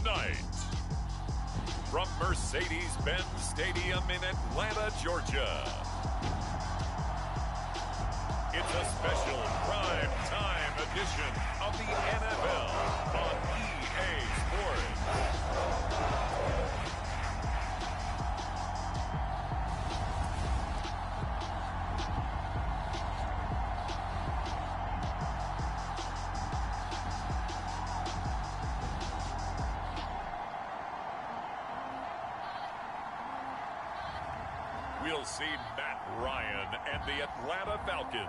tonight. From Mercedes-Benz Stadium in Atlanta, Georgia. It's a special prime time edition of the NFL on EA Sports. We'll see Matt Ryan and the Atlanta Falcons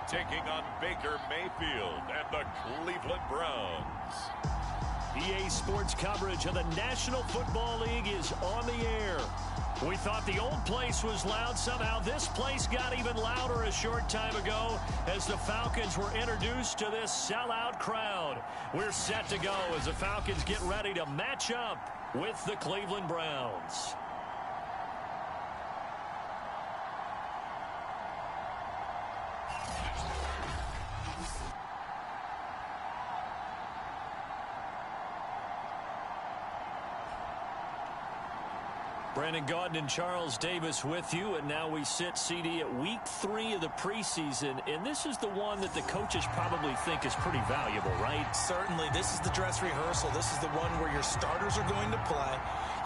taking on Baker Mayfield and the Cleveland Browns. EA Sports coverage of the National Football League is on the air. We thought the old place was loud. Somehow this place got even louder a short time ago as the Falcons were introduced to this sellout crowd. We're set to go as the Falcons get ready to match up with the Cleveland Browns. Brandon Gaudin and Charles Davis with you, and now we sit, CD, at week 3 of the preseason, and this is the one that the coaches probably think is pretty valuable, right? Certainly. This is the dress rehearsal. This is the one where your starters are going to play.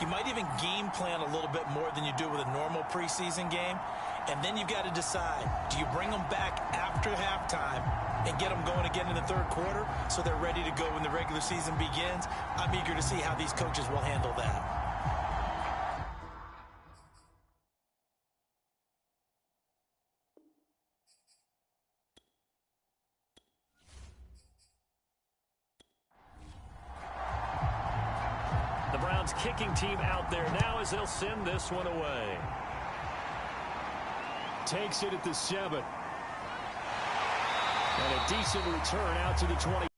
You might even game plan a little bit more than you do with a normal preseason game, and then you've got to decide, do you bring them back after halftime and get them going again in the third quarter so they're ready to go when the regular season begins? I'm eager to see how these coaches will handle that. The Browns kicking team out there now as they'll send this one away. Takes it at the 7. And a decent return out to the 20.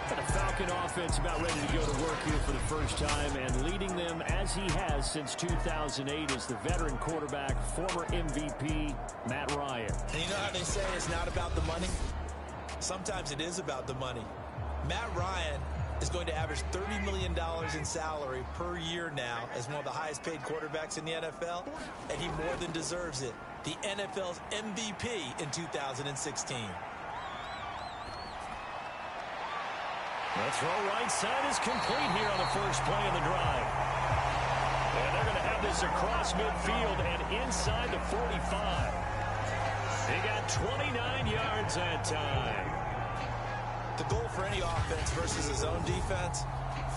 The Falcon offense about ready to go to work here for the first time, and leading them as he has since 2008 is the veteran quarterback, former MVP, Matt Ryan. And you know how they say it's not about the money? Sometimes it is about the money. Matt Ryan is going to average $30 million in salary per year now as one of the highest paid quarterbacks in the NFL, and he more than deserves it. The NFL's MVP in 2016. The throw right side is complete here on the first play of the drive. And they're going to have this across midfield and inside the 45. He got 29 yards that time. The goal for any offense versus his own defense,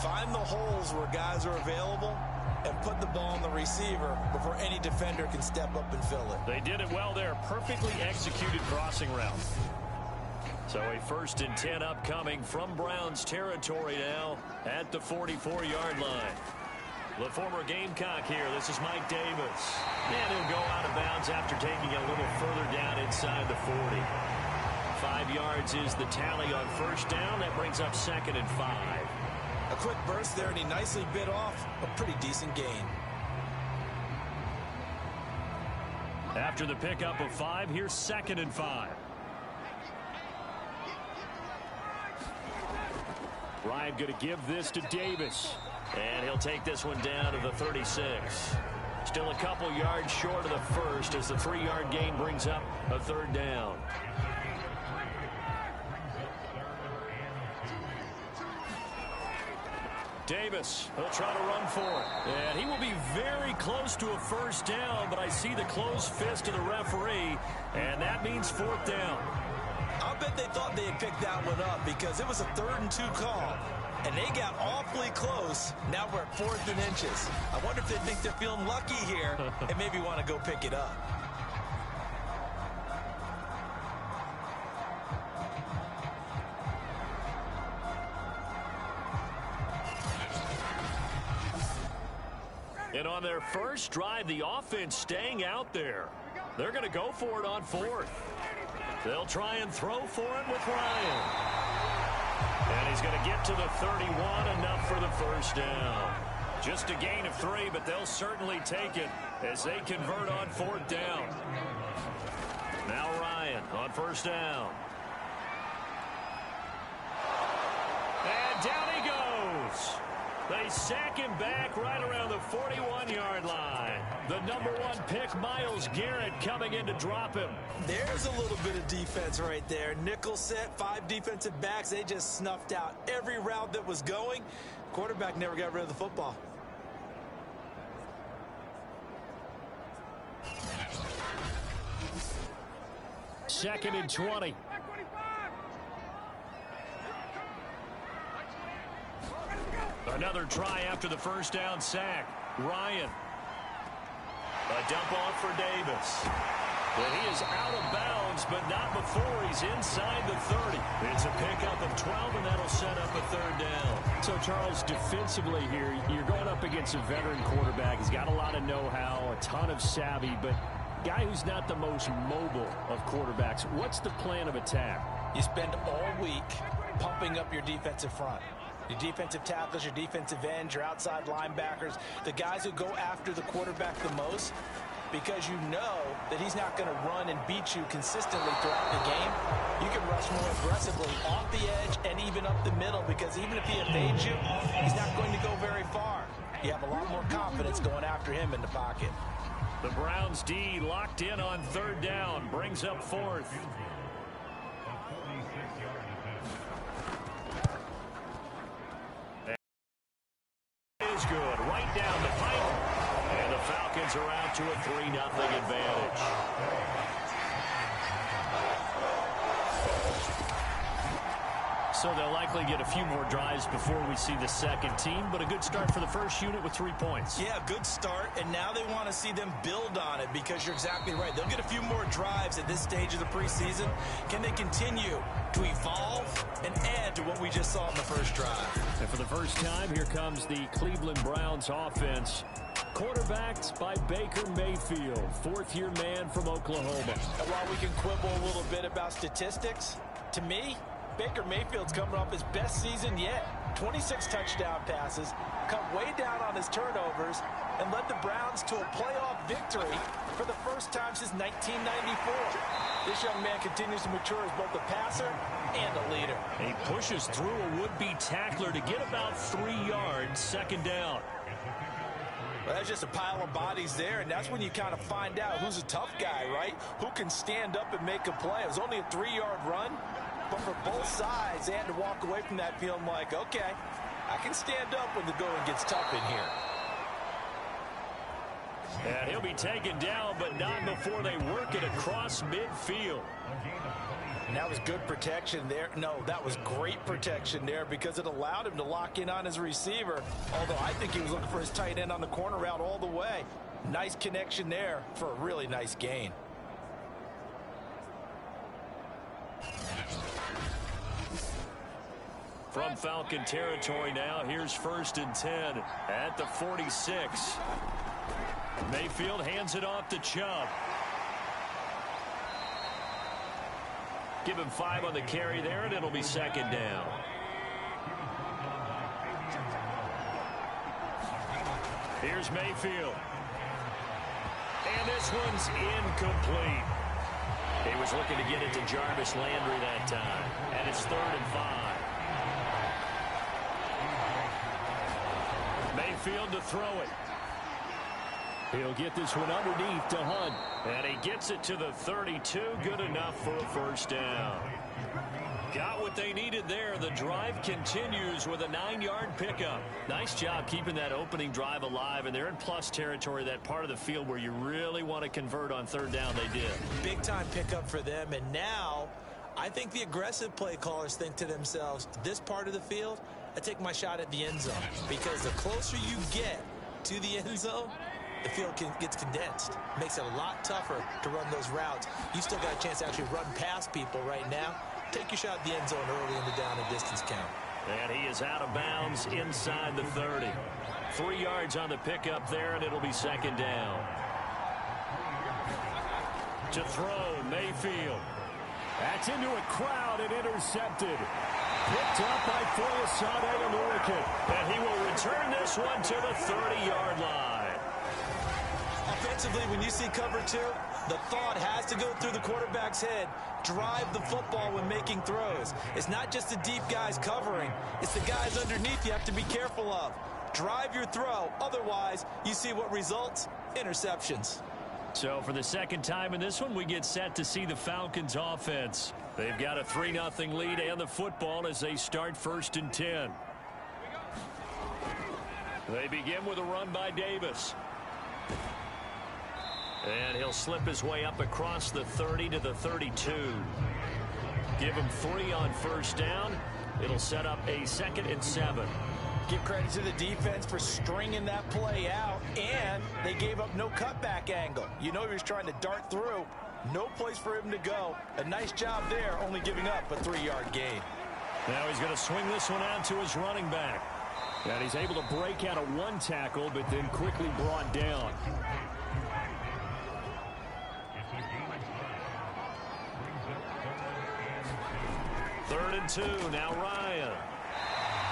find the holes where guys are available and put the ball on the receiver before any defender can step up and fill it. They did it well there. Perfectly executed crossing route. So a 1st and 10 upcoming from Browns territory now at the 44-yard line. The former Gamecock here. This is Mike Davis. And he'll go out of bounds after taking it a little further down inside the 40. 5 yards is the tally on first down. That brings up 2nd and 5. A quick burst there, and he nicely bit off a pretty decent gain. After the pickup of 5, here's 2nd and 5. Ryan going to give this to Davis. And he'll take this one down to the 36. Still a couple yards short of the first as the 3-yard gain brings up a 3rd down. Davis, he'll try to run for it. And he will be very close to a first down, but I see the closed fist of the referee, and that means 4th down. I'll bet they thought they had picked that one up because it was a 3rd and 2 call. And they got awfully close. Now we're at 4th and inches. I wonder if they think they're feeling lucky here and maybe want to go pick it up. And on their first drive, the offense staying out there. They're going to go for it on 4th. They'll try and throw for it with Ryan. And he's going to get to the 31, enough for the first down. Just a gain of 3, but they'll certainly take it as they convert on 4th down. Now Ryan on first down. And down he goes. They sack him back right around the 41-yard line. The #1 pick, Myles Garrett, coming in to drop him. There's a little bit of defense right there. Nickel set, 5 defensive backs. They just snuffed out every route that was going. Quarterback never got rid of the football. Second and 20. Another try after the first down sack. Ryan. A dump off for Davis. But he is out of bounds, but not before he's inside the 30. It's a pickup of 12, and that'll set up a third down. So, Charles, defensively here, you're going up against a veteran quarterback. He's got a lot of know-how, a ton of savvy, but guy who's not the most mobile of quarterbacks. What's the plan of attack? You spend all week pumping up your defensive front. Your defensive tackles, your defensive ends, your outside linebackers, the guys who go after the quarterback the most, because you know that he's not going to run and beat you consistently throughout the game. You can rush more aggressively off the edge and even up the middle, because even if he evades you, he's not going to go very far. You have a lot more confidence going after him in the pocket. The Browns D locked in on third down, brings up fourth. Is good, right down the pipe, and the Falcons are out to a 3-0 advantage. So they'll likely get a few more drives before we see the second team, but a good start for the first unit with 3 points. Yeah, good start, and now they want to see them build on it, because you're exactly right. They'll get a few more drives at this stage of the preseason. Can they continue to evolve and add to what we just saw in the first drive? And for the first time, here comes the Cleveland Browns offense. Quarterbacked by Baker Mayfield, 4th-year man from Oklahoma. And while we can quibble a little bit about statistics, to me, Baker Mayfield's coming off his best season yet. 26 touchdown passes, cut way down on his turnovers, and led the Browns to a playoff victory for the first time since 1994. This young man continues to mature as both a passer and a leader. He pushes through a would-be tackler to get about 3 yards, second down. Well, that's just a pile of bodies there, and that's when you kind of find out who's a tough guy, right? Who can stand up and make a play. It was only a 3-yard run, but for both sides, they had to walk away from that feeling like, okay, I can stand up when the going gets tough in here. And he'll be taken down, but not before they work it across midfield. And that was good protection there. No, that was great protection there, because it allowed him to lock in on his receiver, although I think he was looking for his tight end on the corner route all the way. Nice connection there for a really nice gain. From Falcon territory now, here's 1st and 10 at the 46. Mayfield hands it off to Chubb. Give him 5 on the carry there, and it'll be second down. Here's Mayfield. And this one's incomplete. He was looking to get it to Jarvis Landry that time. And it's 3rd and 5. Mayfield to throw it. He'll get this one underneath to Hunt. And he gets it to the 32. Good enough for a first down. Got what they needed there. The drive continues with a 9-yard pickup. Nice job keeping that opening drive alive. And they're in plus territory, that part of the field where you really want to convert on third down. They did. Big-time pickup for them. And now I think the aggressive play callers think to themselves, this part of the field, I take my shot at the end zone. Because the closer you get to the end zone, the field gets condensed. Makes it a lot tougher to run those routes. You still got a chance to actually run past people right now. Take your shot at the end zone early in the down and distance count. And he is out of bounds inside the 30. 3 yards on the pickup there, and it'll be second down. To throw, Mayfield. That's into a crowd and intercepted. Picked up by Foyesade Alurican. And he will return this one to the 30-yard line. Offensively, when you see cover two, the thought has to go through the quarterback's head. Drive the football when making throws. It's not just the deep guys covering. It's the guys underneath you have to be careful of. Drive your throw. Otherwise, you see what results? Interceptions. So for the second time in this one, we get set to see the Falcons offense. They've got a 3-0 lead and the football as they start 1st and 10. They begin with a run by Davis. And he'll slip his way up across the 30 to the 32. Give him 3 on 1st down. It'll set up a 2nd and 7. Give credit to the defense for stringing that play out, and they gave up no cutback angle. You know he was trying to dart through. No place for him to go. A nice job there, only giving up a 3-yard gain. Now he's going to swing this one out to his running back. And he's able to break out of 1 tackle, but then quickly brought down. 3rd and 2. Now Ryan.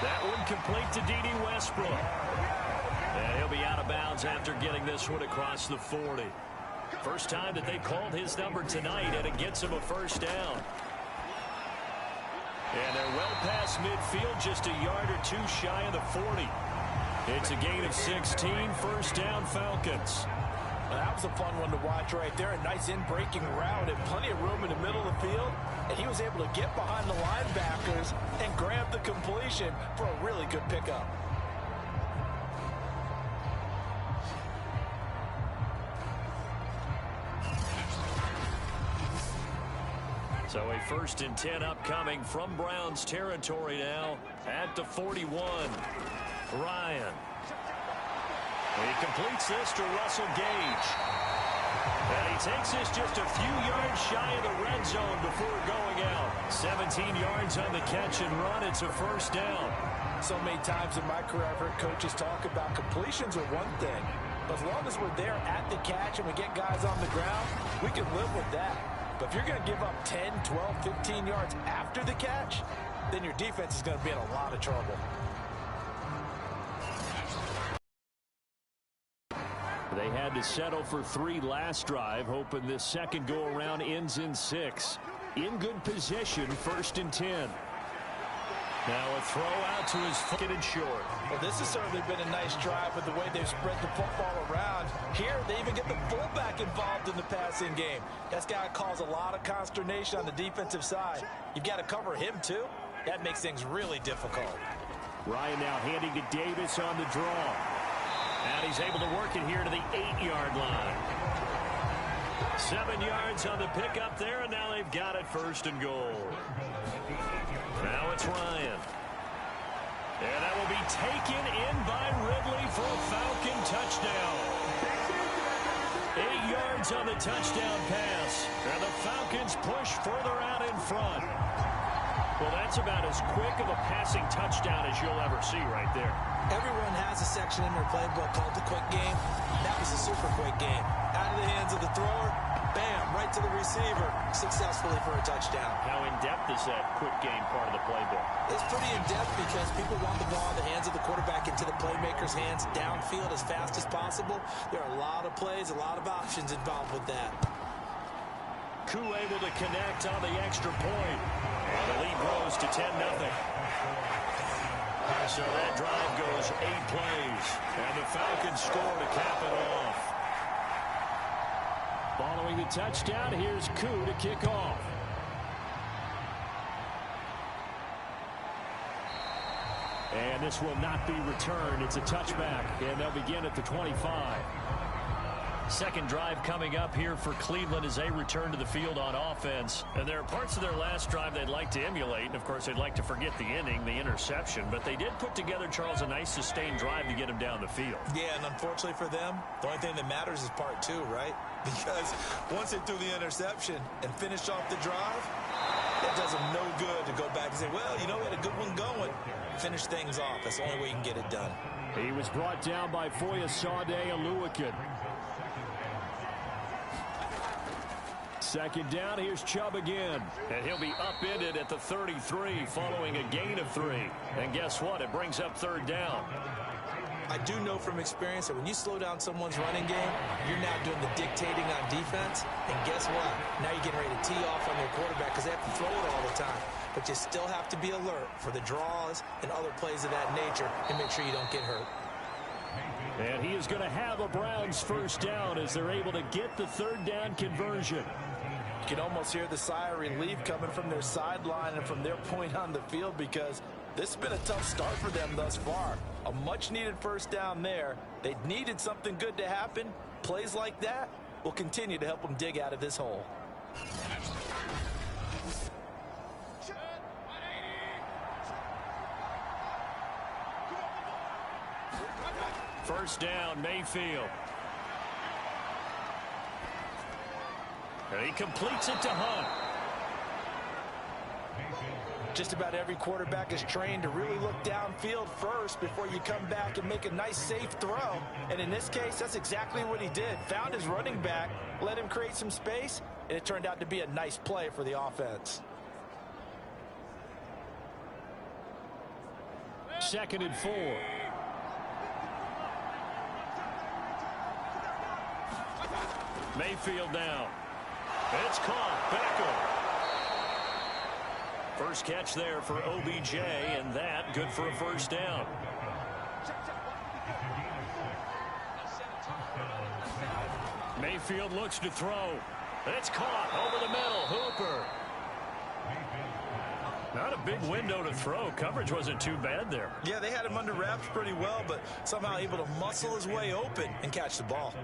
That one complete to D.D. Westbrook. And he'll be out of bounds after getting this one across the 40. First time that they've called his number tonight, and it gets him a 1st down. And they're well past midfield, just a yard or 2 shy of the 40. It's a gain of 16, 1st down Falcons. Well, that was a fun one to watch right there. A nice in-breaking route and plenty of room in the middle of the field. And he was able to get behind the linebackers and grab the completion for a really good pickup. So a 1st and 10 upcoming from Browns territory now at the 41. Ryan. He completes this to Russell Gage. And he takes this just a few yards shy of the red zone before going out. 17 yards on the catch and run. It's a 1st down. So many times in my career, I've heard coaches talk about completions are one thing. But as long as we're there at the catch and we get guys on the ground, we can live with that. But if you're going to give up 10, 12, 15 yards after the catch, then your defense is going to be in a lot of trouble. They had to settle for 3 last drive, hoping this second go-around ends in 6. In good position, 1st and 10. Now a throw out to his foot and short. Well, this has certainly been a nice drive with the way they've spread the football around. Here, they even get the fullback involved in the passing game. That's got to cause a lot of consternation on the defensive side. You've got to cover him, too. That makes things really difficult. Ryan now handing to Davis on the draw. And he's able to work it here to the 8-yard line. 7 yards on the pickup there, and now they've got it 1st and goal. Now it's Ryan. And that will be taken in by Ridley for a Falcon touchdown. 8 yards on the touchdown pass. And the Falcons push further out in front. Well, that's about as quick of a passing touchdown as you'll ever see right there. Everyone has a section in their playbook called the quick game. That was a super quick game. Out of the hands of the thrower, bam, right to the receiver, successfully for a touchdown. How in-depth is that quick game part of the playbook? It's pretty in-depth because people want the ball in the hands of the quarterback into the playmaker's hands downfield as fast as possible. There are a lot of plays, a lot of options involved with that. Koo able to connect on the extra point. The lead grows to 10-0. So that drive goes 8 plays. And the Falcons score to cap it off. Following the touchdown, here's Koo to kick off. And this will not be returned. It's a touchback, and they'll begin at the 25. Second drive coming up here for Cleveland as they return to the field on offense. And there are parts of their last drive they'd like to emulate. And, of course, they'd like to forget the inning, the interception. But they did put together, Charles, a nice sustained drive to get him down the field. Yeah, and unfortunately for them, the only thing that matters is part 2, right? Because once they threw the interception and finished off the drive, that does them no good to go back and say, well, you know, we had a good one going. Finish things off. That's the only way you can get it done. He was brought down by Foyesade Oluwakin. Second down, here's Chubb again. And he'll be upended at the 33 following a gain of 3. And guess what? It brings up 3rd down. I do know from experience that when you slow down someone's running game, you're now doing the dictating on defense. And guess what? Now you're getting ready to tee off on their quarterback because they have to throw it all the time. But you still have to be alert for the draws and other plays of that nature and make sure you don't get hurt. And he is going to have a Browns first down as they're able to get the third down conversion. You can almost hear the sigh of relief coming from their sideline and from their point on the field because this has been a tough start for them thus far. A much-needed first down there. They needed something good to happen. Plays like that will continue to help them dig out of this hole. First down, Mayfield. And he completes it to Hunt. Just about every quarterback is trained to really look downfield first before you come back and make a nice, safe throw. And in this case, that's exactly what he did. Found his running back, let him create some space, and it turned out to be a nice play for the offense. 2nd and 4. Mayfield now. It's caught. Beckham. First catch there for OBJ, and that good for a first down. Mayfield looks to throw. It's caught over the middle. Hooper. Not a big window to throw. Coverage wasn't too bad there. Yeah, they had him under wraps pretty well, but somehow able to muscle his way open and catch the ball.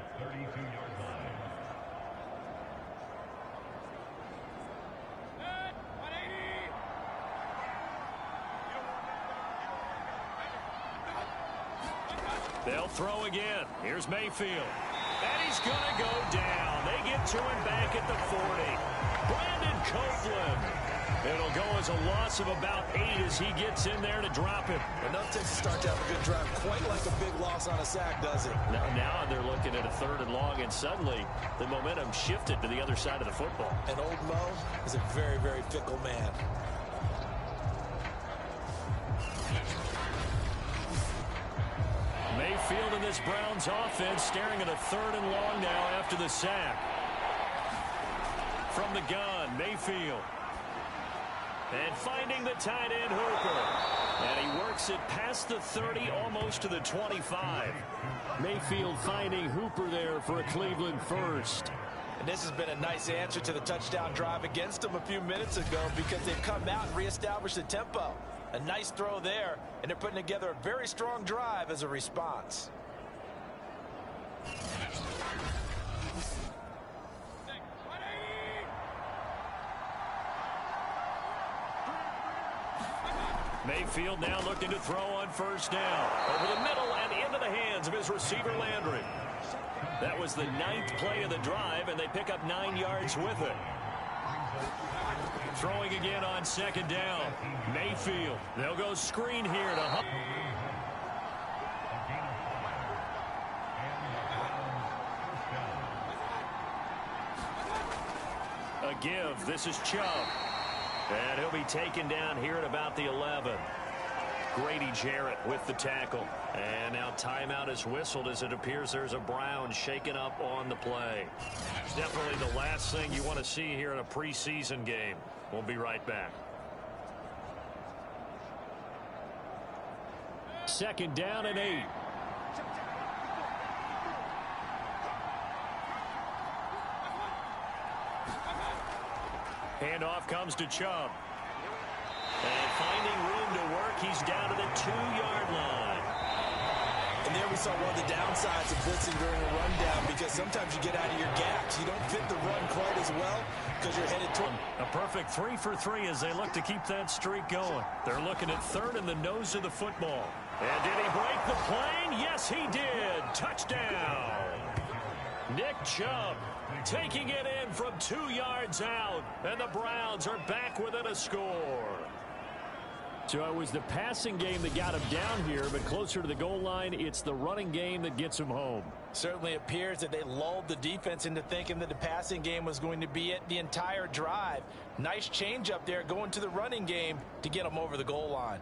They'll throw again. Here's Mayfield. And he's going to go down. They get to him back at the 40. Brandon Copeland. It'll go as a loss of about 8 as he gets in there to drop him. Enough takes to start to have a good drive. Quite like a big loss on a sack, does it? Now they're looking at a 3rd and long, and suddenly the momentum shifted to the other side of the football. And old Mo is a very, very fickle man. Mayfield in this Browns offense staring at a 3rd and long now after the sack. From the gun, Mayfield. And finding the tight end, Hooper. And he works it past the 30, almost to the 25. Mayfield finding Hooper there for a Cleveland first. And this has been a nice answer to the touchdown drive against them a few minutes ago because they've come out and reestablished the tempo. A nice throw there, and they're putting together a very strong drive as a response. Mayfield now looking to throw on first down. Over the middle and into the hands of his receiver, Landry. That was the 9th play of the drive, and they pick up 9 yards with it. Throwing again on 2nd down. Mayfield. They'll go screen here to Hunt. A give. This is Chubb. And he'll be taken down here at about the 11. Grady Jarrett with the tackle. And now timeout is whistled as it appears there's a Brown shaken up on the play. Definitely the last thing you want to see here in a preseason game. We'll be right back. 2nd down and 8. Handoff comes to Chubb. And finding room to work, he's down to the 2-yard line. And there we saw one of the downsides of blitzing during a rundown because sometimes you get out of your gaps. You don't fit the run quite as well because you're headed toward. A perfect 3 for 3 as they look to keep that streak going. They're looking at 3rd and the nose of the football. And did he break the plane? Yes, he did. Touchdown. Nick Chubb taking it in from 2 yards out. And the Browns are back within a score. So it was the passing game that got him down here, but closer to the goal line, it's the running game that gets him home. Certainly appears that they lulled the defense into thinking that the passing game was going to be it the entire drive. Nice change up there going to the running game to get them over the goal line.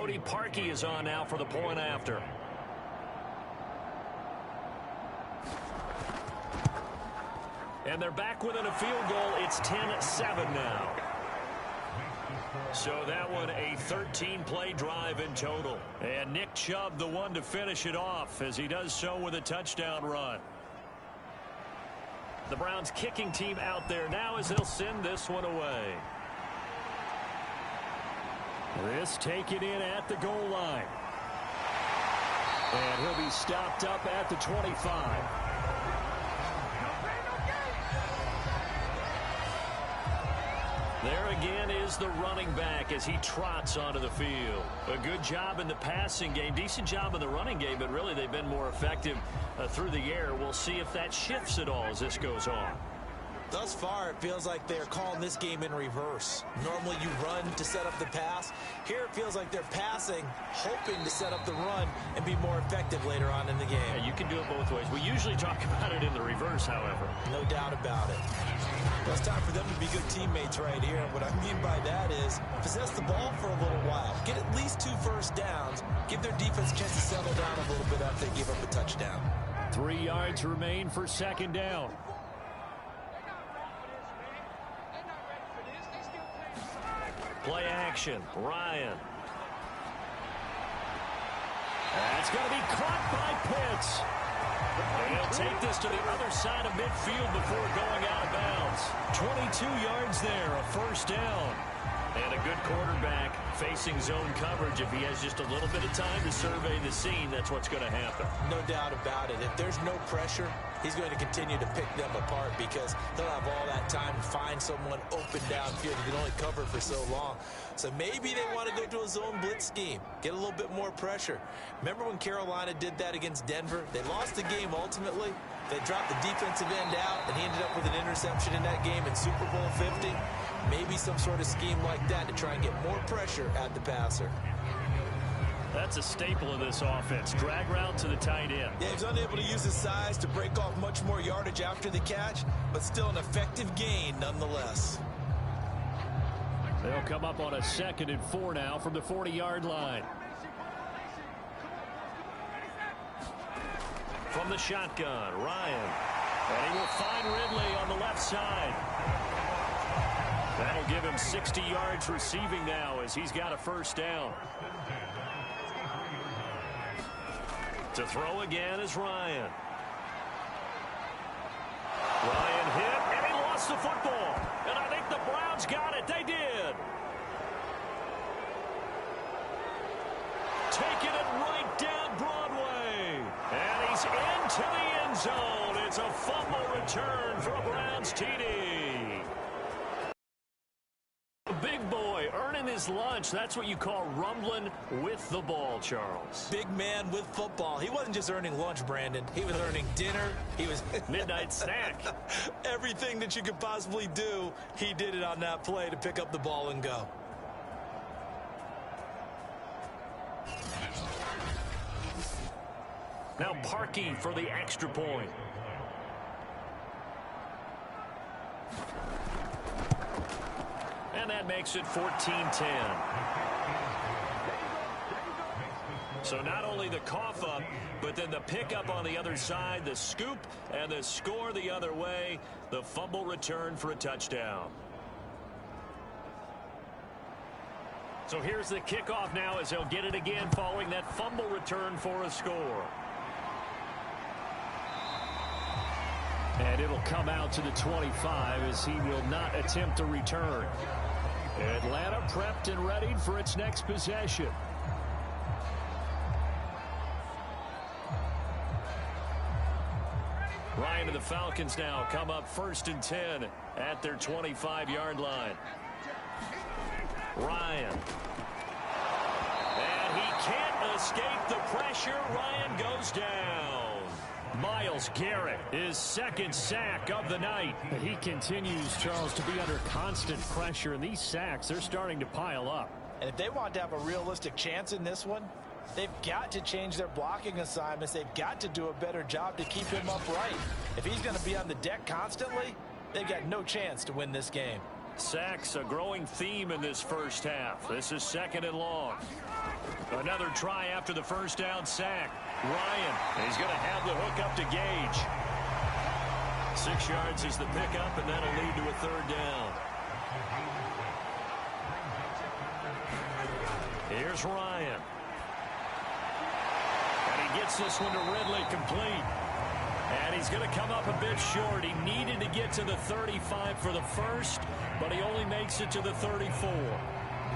Cody Parkey is on now for the point after. And they're back within a field goal. It's 10-7 now. So that one a 13-play drive in total. And Nick Chubb the one to finish it off as he does so with a touchdown run. The Browns kicking team out there now as they'll send this one away. This taken in at the goal line. And he'll be stopped up at the 25. There again is the running back as he trots onto the field. A good job in the passing game, decent job in the running game, but really they've been more effective through the air. We'll see if that shifts at all as this goes on. Thus far, it feels like they're calling this game in reverse. Normally you run to set up the pass. Here it feels like they're passing, hoping to set up the run and be more effective later on in the game. Yeah, you can do it both ways. We usually talk about it in the reverse, however. No doubt about it. Well, it's time for them to be good teammates right here. And what I mean by that is possess the ball for a little while. Get at least 2 first downs. Give their defense a chance to settle down a little bit after they give up a touchdown. 3 yards remain for second down. Play action. Ryan. That's going to be caught by Pitts. And he'll take this to the other side of midfield before going out of bounds. 22 yards there, a first down. And a good quarterback facing zone coverage. If he has just a little bit of time to survey the scene, that's what's going to happen. No doubt about it. If there's no pressure, he's going to continue to pick them apart because he'll have all that time to find someone open downfield. He can only cover for so long. So maybe they want to go to a zone blitz scheme, get a little bit more pressure. Remember when Carolina did that against Denver? They lost the game ultimately. They dropped the defensive end out, and he ended up with an interception in that game in Super Bowl 50. Maybe some sort of scheme like that to try and get more pressure at the passer. That's a staple of this offense. Drag route to the tight end. Yeah, he's unable to use his size to break off much more yardage after the catch, but still an effective gain nonetheless. They'll come up on a 2nd and 4 now from the 40-yard line. From the shotgun, Ryan. And he will find Ridley on the left side. That'll give him 60 yards receiving now as he's got a first down. To throw again is Ryan. Ryan hit, and he lost the football. And I think the Browns got it. They did. Taking it right down Broadway. And he's into the end zone. It's a fumble return for a Browns TD. Big boy earning his lunch. That's what you call rumbling with the ball, Charles. Big man with football. He wasn't just earning lunch, Brandon. He was earning dinner. He was midnight snack. Everything that you could possibly do, he did it on that play to pick up the ball and go. Now Parkey for the extra point. And that makes it 14-10. So not only the cough up, but then the pickup on the other side, the scoop, and the score the other way. The fumble return for a touchdown. So here's the kickoff now as they'll get it again following that fumble return for a score. And it'll come out to the 25 as he will not attempt a return. Atlanta prepped and ready for its next possession. Ryan and the Falcons now come up 1st and 10 at their 25-yard line. Ryan. And he can't escape the pressure. Ryan goes down. Myles Garrett, his 2nd sack of the night. He continues, Charles, to be under constant pressure, and these sacks, they're starting to pile up. And if they want to have a realistic chance in this one, they've got to change their blocking assignments. They've got to do a better job to keep him upright. If he's going to be on the deck constantly, they've got no chance to win this game. Sacks, a growing theme in this first half. This is 2nd and long. Another try after the first down sack. Ryan, he's going to have the hook up to Gage. 6 yards is the pickup, and that'll lead to a third down. Here's Ryan. And he gets this one to Ridley complete. And he's going to come up a bit short. He needed to get to the 35 for the first, but he only makes it to the 34.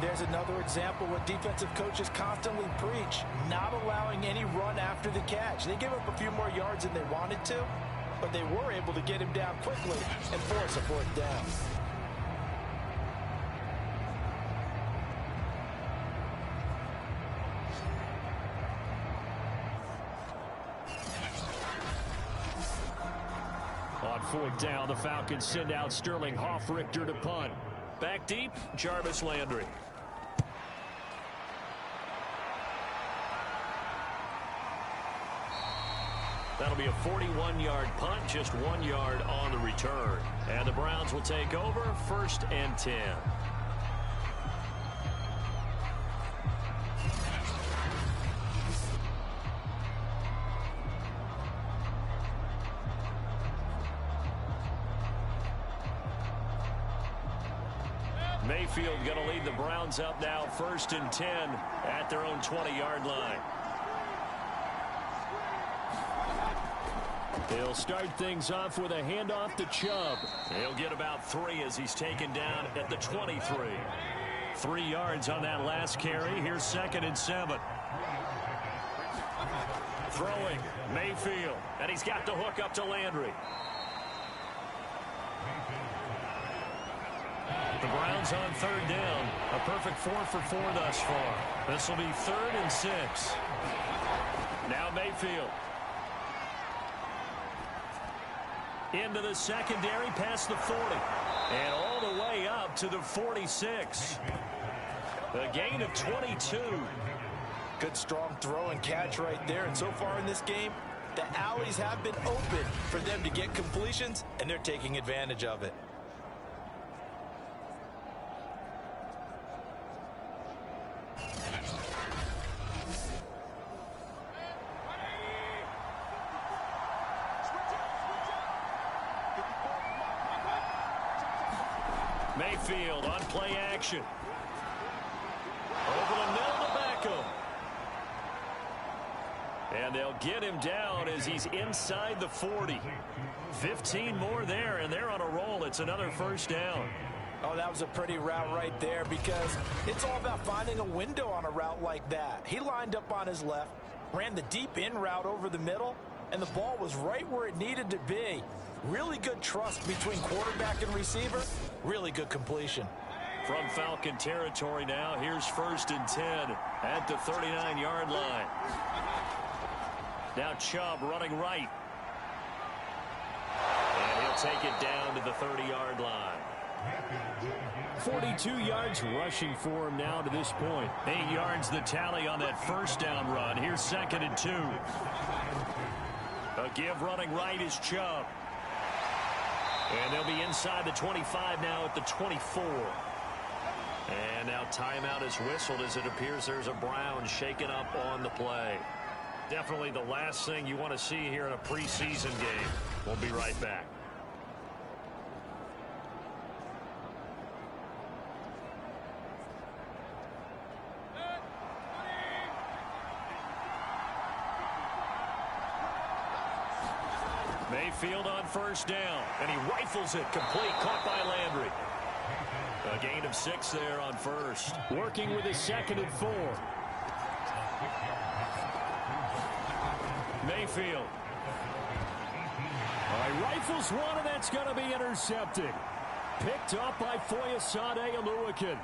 There's another example what defensive coaches constantly preach, not allowing any run after the catch. They gave up a few more yards than they wanted to, but they were able to get him down quickly and force a fourth down. On fourth down, the Falcons send out Sterling Hoffrichter to punt. Back deep, Jarvis Landry. That'll be a 41-yard punt, just 1 yard on the return. And the Browns will take over, 1st and 10. Mayfield going to lead the Browns up now, 1st and 10 at their own 20-yard line. They'll start things off with a handoff to Chubb. He'll get about 3 as he's taken down at the 23. 3 yards on that last carry. Here's 2nd and 7. Throwing, Mayfield, and he's got the hook up to Landry. The Browns on 3rd down. A perfect 4 for 4 thus far. This will be 3rd and 6. Now Mayfield. Into the secondary past the 40. And all the way up to the 46. A gain of 22. Good strong throw and catch right there. And so far in this game, the alleys have been open for them to get completions, and they're taking advantage of it. Mayfield on play action. Over the middle to Beckham. And they'll get him down as he's inside the 40. 15 more there, and they're on a roll. It's another 1st down. Oh, that was a pretty route right there, because it's all about finding a window on a route like that. He lined up on his left, ran the deep in route over the middle, and the ball was right where it needed to be. Really good trust between quarterback and receiver. Really good completion. From Falcon territory now, here's 1st and 10 at the 39-yard line. Now Chubb running right. And he'll take it down to the 30-yard line. 42 yards rushing for him now to this point. 8 yards the tally on that 1st down run. Here's 2nd and 2. A give running right is Chubb. And they'll be inside the 25 now at the 24. And now timeout is whistled as it appears there's a Brown shaken up on the play. Definitely the last thing you want to see here in a preseason game. We'll be right back. Mayfield on 1st down, and he rifles it complete, caught by Landry. A gain of 6 there on 1st. Working with his 2nd and 4. Mayfield. Rifles one, and that's going to be intercepted. Picked up by Foyesade Oluwakin.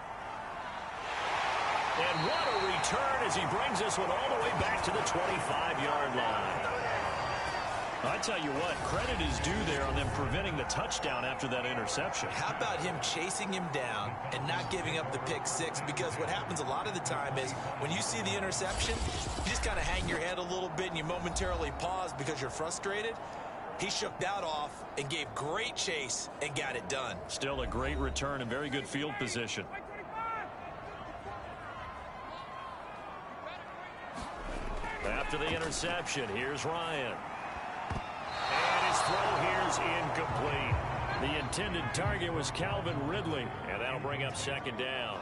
And what a return as he brings this one all the way back to the 25-yard line. I tell you what, credit is due there on them preventing the touchdown after that interception. How about him chasing him down and not giving up the pick 6? Because what happens a lot of the time is when you see the interception, you just kind of hang your head a little bit and you momentarily pause because you're frustrated. He shook that off and gave great chase and got it done. Still a great return and very good field position. after the interception. Here's Ryan. And his throw here's incomplete. The intended target was Calvin Ridley, and that'll bring up second down.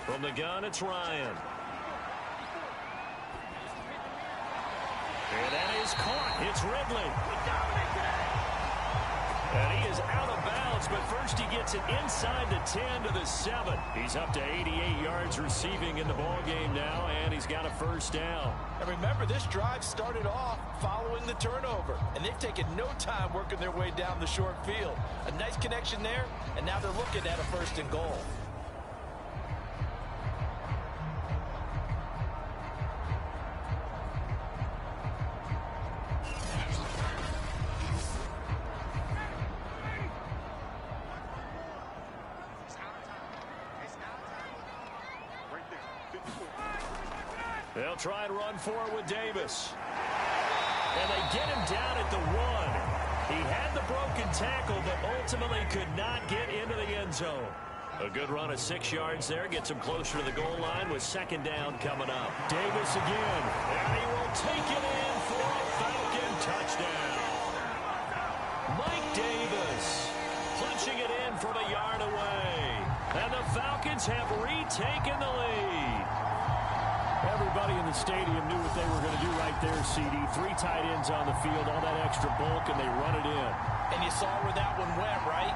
From the gun, it's Ryan. And that is caught. It's Ridley. And he is out of bounds, but first he gets it inside the 10 to the 7. He's up to 88 yards receiving in the ballgame now, and he's got a first down. And remember, this drive started off following the turnover, and they've taken no time working their way down the short field. A nice connection there, and now they're looking at a first and goal. They'll try and run for it with Davis. And they get him down at the 1. He had the broken tackle, but ultimately could not get into the end zone. A good run of 6 yards there. Gets him closer to the goal line with second down coming up. Davis again. And he will take it in for a Falcon touchdown. Mike Davis punching it in from a yard away. And the Falcons have retaken the lead. Everybody in the stadium knew what they were going to do right there, CD. 3 tight ends on the field, all that extra bulk, and they run it in. And you saw where that one went, right?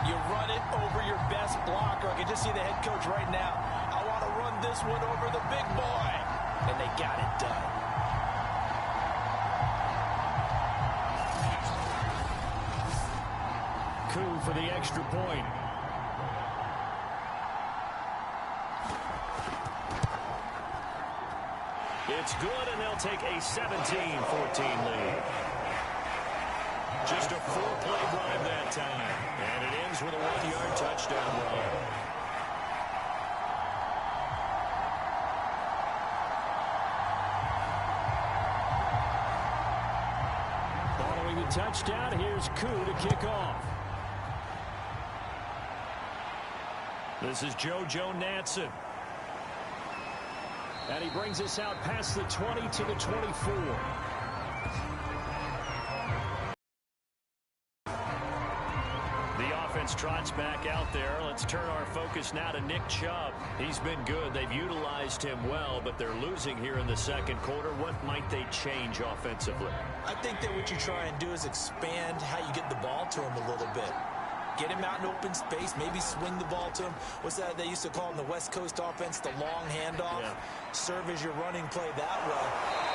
You run it over your best blocker. I can just see the head coach right now. I want to run this one over the big boy. And they got it done. Coup for the extra point. It's good, and they'll take a 17-14 lead. Just a 4-play drive that time. And it ends with a 1-yard touchdown run. Following the touchdown, here's Coup to kick off. This is JoJo Natson. And he brings us out past the 20 to the 24. The offense trots back out there. Let's turn our focus now to Nick Chubb. He's been good. They've utilized him well, but they're losing here in the second quarter. What might they change offensively? I think that what you try and do is expand how you get the ball to him a little bit. Get him out in open space, maybe swing the ball to him. What's that they used to call in the West Coast offense, the long handoff? Yeah. Serve as your running play that way,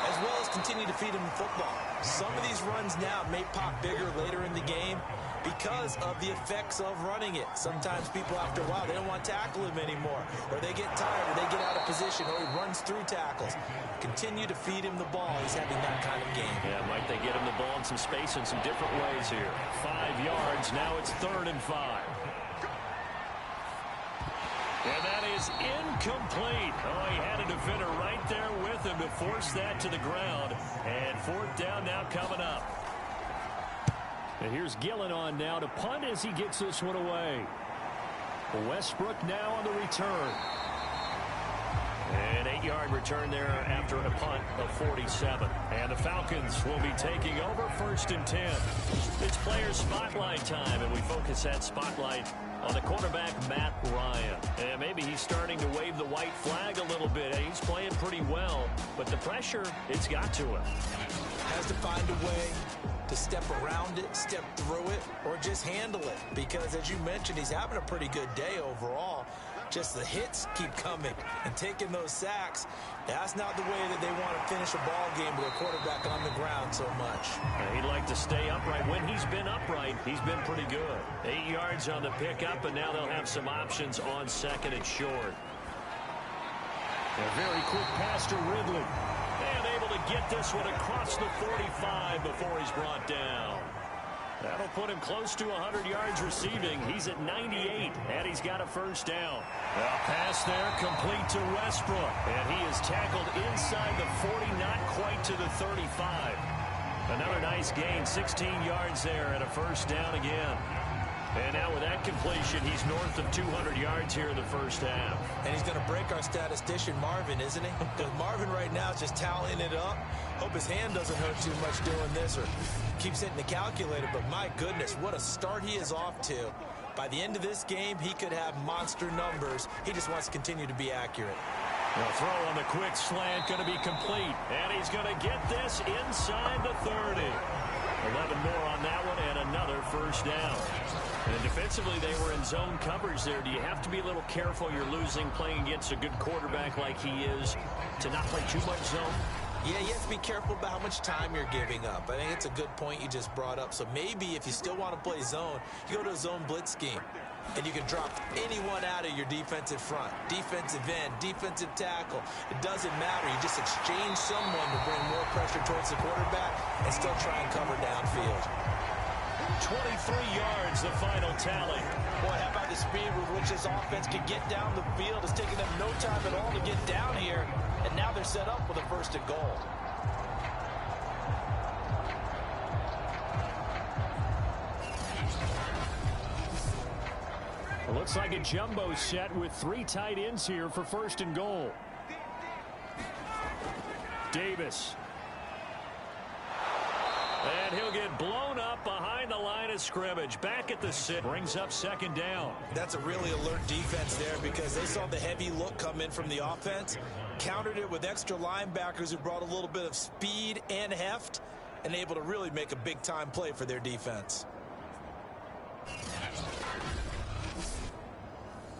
as well as continue to feed him football. Some of these runs now may pop bigger later in the game because of the effects of running it. Sometimes people, after a while, they don't want to tackle him anymore, or they get tired, or they get out of position, or he runs through tackles. Continue to feed him the ball. He's having that kind of game. Yeah, might they get him the ball in some space in some different ways here. 5 yards. Now it's 3rd and 5. And that is incomplete. Oh, he had a defender right there with him to force that to the ground. And 4th down now coming up. And here's Gillen on now to punt as he gets this one away. Westbrook now on the return. An 8-yard return there after a punt of 47. And the Falcons will be taking over 1st and 10. It's player spotlight time, and we focus that spotlight on the quarterback, Matt Ryan. And maybe he's starting to wave the white flag a little bit. He's playing pretty well, but the pressure, it's got to him. Has to find a way to step around it, step through it, or just handle it. Because, as you mentioned, he's having a pretty good day overall. Just the hits keep coming and taking those sacks. That's not the way that they want to finish a ball game with a quarterback on the ground so much. He'd like to stay upright. When he's been upright, he's been pretty good. 8 yards on the pickup, and now they'll have some options on 2nd and short. A very quick pass to Ridley. And able to get this one across the 45 before he's brought down. That'll put him close to 100 yards receiving. He's at 98, and he's got a first down. A pass there complete to Westbrook. And he is tackled inside the 40, not quite to the 35. Another nice gain, 16 yards there, and a first down again. And now Now with that completion, he's north of 200 yards here in the first half. And he's going to break our statistician Marvin, isn't he? Because Marvin right now is just tallying it up. Hope his hand doesn't hurt too much doing this or keeps hitting the calculator. But my goodness, what a start he is off to. By the end of this game, he could have monster numbers. He just wants to continue to be accurate. The throw on the quick slant going to be complete. And he's going to get this inside the 30. 11 more on that one and another first down. And defensively, they were in zone coverage there. Do you have to be a little careful? You're losing playing against a good quarterback like he is to not play too much zone? Yeah, you have to be careful about how much time you're giving up. I think it's a good point you just brought up. So maybe if you still want to play zone, you go to a zone blitz scheme. And you can drop anyone out of your defensive front. Defensive end, defensive tackle. It doesn't matter. You just exchange someone to bring more pressure towards the quarterback and still try and cover downfield. 23 yards, the final tally. Boy, how about the speed with which this offense can get down the field? It's taking them no time at all to get down here. And now they're set up with a first and goal. It looks like a jumbo set with 3 tight ends here for first and goal. Davis. And he'll get blown up behind the line of scrimmage. Back at the 6. Brings up second down. That's a really alert defense there because they saw the heavy look come in from the offense, countered it with extra linebackers who brought a little bit of speed and heft, and able to really make a big-time play for their defense.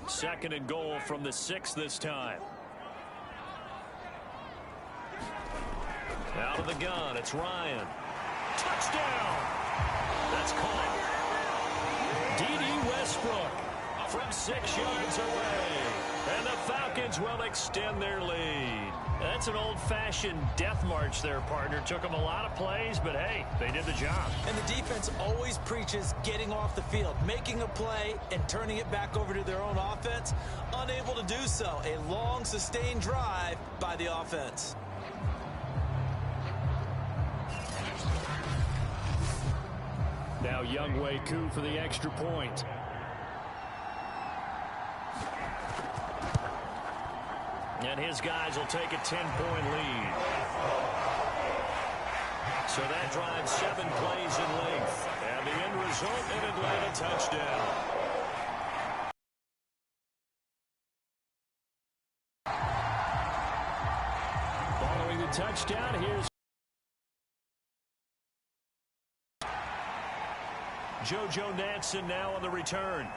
Second and goal from the 6 this time. Out of the gun, it's Ryan. Touchdown! That's caught. D.D. Westbrook from 6 yards away. And the Falcons will extend their lead. That's an old-fashioned death march there, partner. Took them a lot of plays, but hey, they did the job. And the defense always preaches getting off the field, making a play, and turning it back over to their own offense. Unable to do so. A long, sustained drive by the offense. Now Younghoe Koo for the extra point. And his guys will take a 10-point lead. So that drives 7 plays in length. And the end result, an Atlanta touchdown. Following the touchdown, here's JoJo Nansen now on the return.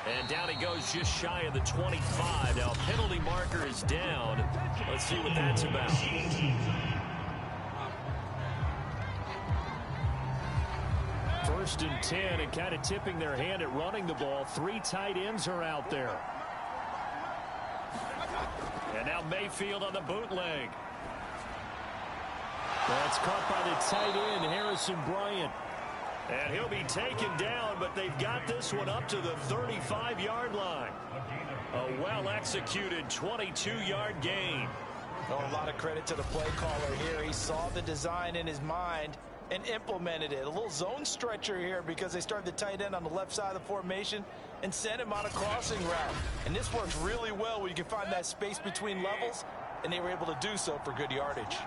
And down he goes just shy of the 25. Now, penalty marker is down. Let's see what that's about. First and 10, and kind of tipping their hand at running the ball. 3 tight ends are out there. And now Mayfield on the bootleg. That's caught by the tight end, Harrison Bryant. And he'll be taken down, but they've got this one up to the 35-yard line. A well-executed 22-yard gain. Oh, a lot of credit to the play caller here. He saw the design in his mind and implemented it. A little zone stretcher here because they started the tight end on the left side of the formation and sent him on a crossing route. And this works really well where you can find that space between levels, and they were able to do so for good yardage.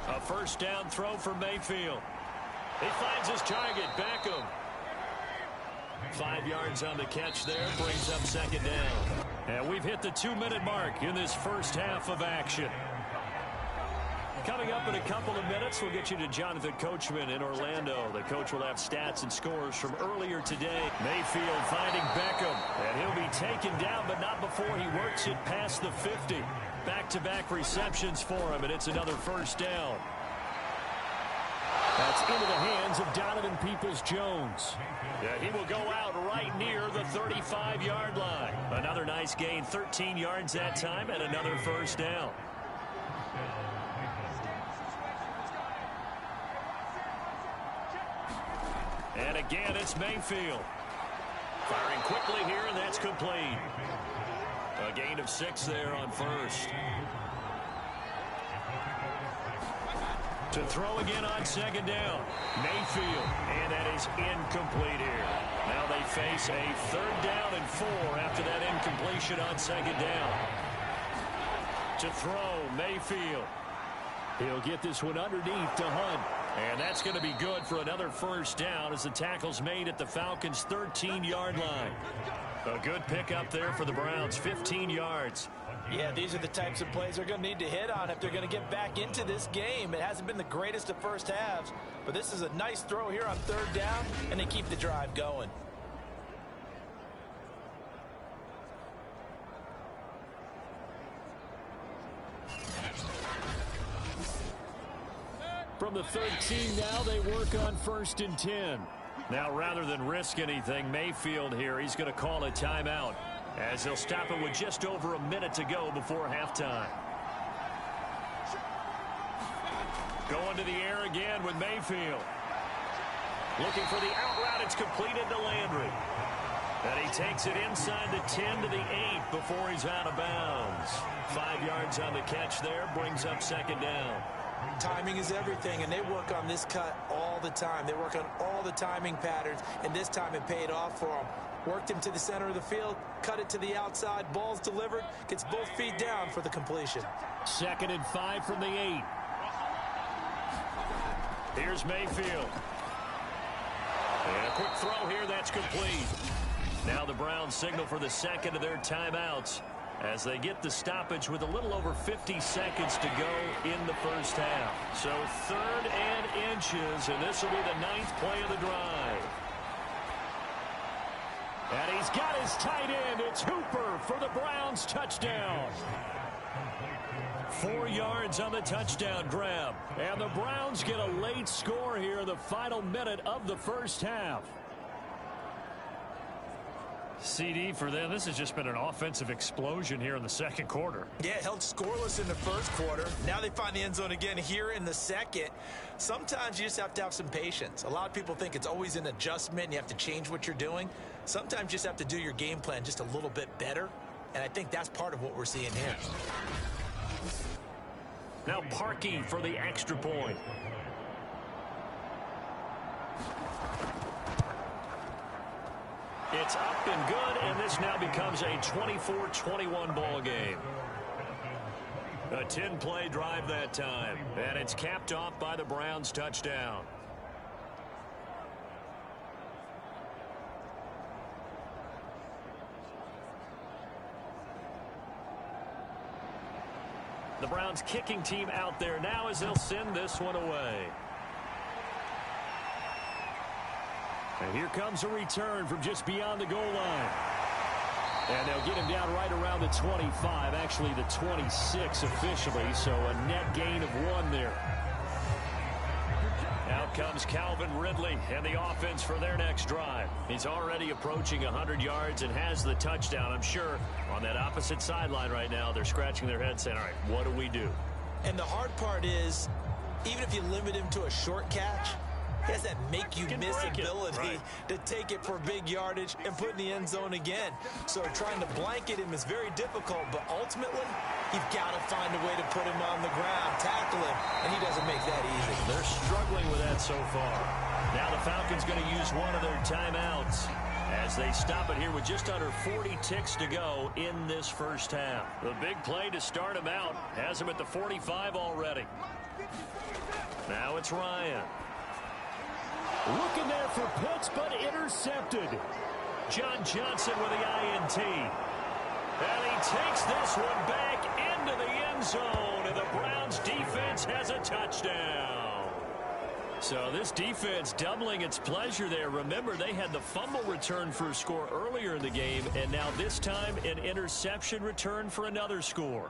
A first down throw for Mayfield. He finds his target, Beckham. 5 yards on the catch there, brings up second down. And we've hit the 2-minute mark in this first half of action. Coming up in a couple of minutes, we'll get you to Jonathan Coachman in Orlando. The coach will have stats and scores from earlier today. Mayfield finding Beckham, and he'll be taken down, but not before he works it past the 50. Back-to-back receptions for him, and it's another first down. That's into the hands of Donovan Peoples-Jones. Yeah, he will go out right near the 35-yard line. Another nice gain, 13 yards that time, and another first down. And again, it's Mayfield. Firing quickly here, and that's complete. A gain of 6 there on first. To throw again on second down. Mayfield. And that is incomplete here. Now they face a 3rd down and 4 after that incompletion on second down. To throw, Mayfield. He'll get this one underneath to Hunt. And that's going to be good for another 1st down as the tackle's made at the Falcons' 13-yard line. A good pickup there for the Browns, 15 yards. Yeah, these are the types of plays they're going to need to hit on if they're going to get back into this game. It hasn't been the greatest of first halves, but this is a nice throw here on 3rd down, and they keep the drive going. From the 13 now, they work on 1st and 10. Now, rather than risk anything, Mayfield here, he's going to call a timeout as he'll stop it with just over a minute to go before halftime. Going to the air again with Mayfield. Looking for the out route. It's completed to Landry. And he takes it inside the 10 to the 8 before he's out of bounds. 5 yards on the catch there, brings up 2nd down. Timing is everything, and they work on this cut all the time. They work on all the timing patterns, and this time it paid off for them. Worked him to the center of the field, cut it to the outside, ball's delivered, gets both feet down for the completion. 2nd and 5 from the 8. Here's Mayfield. And a quick throw here, that's complete. Now the Browns signal for the 2nd of their timeouts as they get the stoppage with a little over 50 seconds to go in the 1st half. So 3rd and inches, and this will be the 9th play of the drive. And he's got his tight end. It's Hooper for the Browns touchdown. 4 yards on the touchdown grab. And the Browns get a late score here in the final minute of the 1st half. CD for them. This has just been an offensive explosion here in the 2nd quarter. Yeah, held scoreless in the 1st quarter. Now they find the end zone again here in the 2nd. Sometimes you just have to have some patience. A lot of people think it's always an adjustment and you have to change what you're doing. Sometimes you just have to do your game plan just a little bit better. And I think that's part of what we're seeing here. Now Parkey for the extra point. It's up and good, and this now becomes a 24-21 ball game. A 10-play drive that time, and it's capped off by the Browns touchdown. The Browns kicking team out there now as they'll send this one away. And here comes a return from just beyond the goal line. And they'll get him down right around the 25, actually the 26 officially, so a net gain of 1 there. Out comes Calvin Ridley and the offense for their next drive. He's already approaching 100 yards and has the touchdown. I'm sure on that opposite sideline right now, they're scratching their heads saying, all right, what do we do? And the hard part is, even if you limit him to a short catch, he has that make-you-miss ability to take it for big yardage and put in the end zone again. So trying to blanket him is very difficult, but ultimately, you've got to find a way to put him on the ground, tackle him, and he doesn't make that easy. They're struggling with that so far. Now the Falcons going to use one of their timeouts as they stop it here with just under 40 ticks to go in this 1st half. The big play to start him out has him at the 45 already. Now it's Ryan. Looking there for Pitts, but intercepted. John Johnson with the INT. And he takes this one back into the end zone, and the Browns defense has a touchdown. So this defense doubling its pleasure there. Remember, they had the fumble return for a score earlier in the game, and now this time an interception return for another score.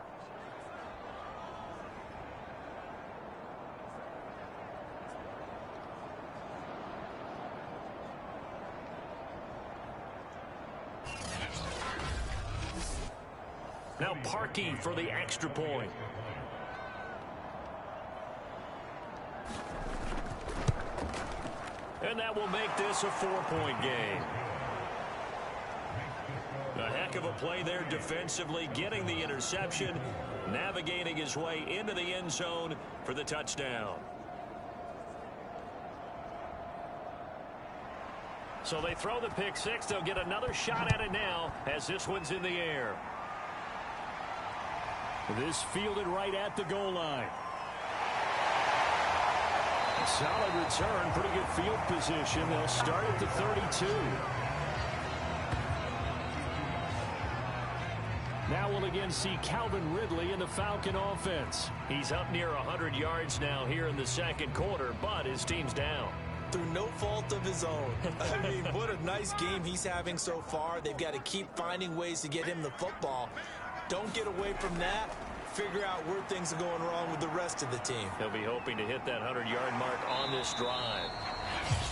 Now Parkey for the extra point. And that will make this a 4-point game. A heck of a play there defensively, getting the interception, navigating his way into the end zone for the touchdown. So they throw the pick six. They'll get another shot at it now as this one's in the air. This fielded right at the goal line. Solid return, pretty good field position. They'll start at the 32. Now we'll again see Calvin Ridley in the Falcon offense. He's up near 100 yards now here in the second quarter, but his team's down. Through no fault of his own. I mean, what a nice game he's having so far. They've got to keep finding ways to get him the football. Don't get away from that. Figure out where things are going wrong with the rest of the team. He'll be hoping to hit that 100-yard mark on this drive.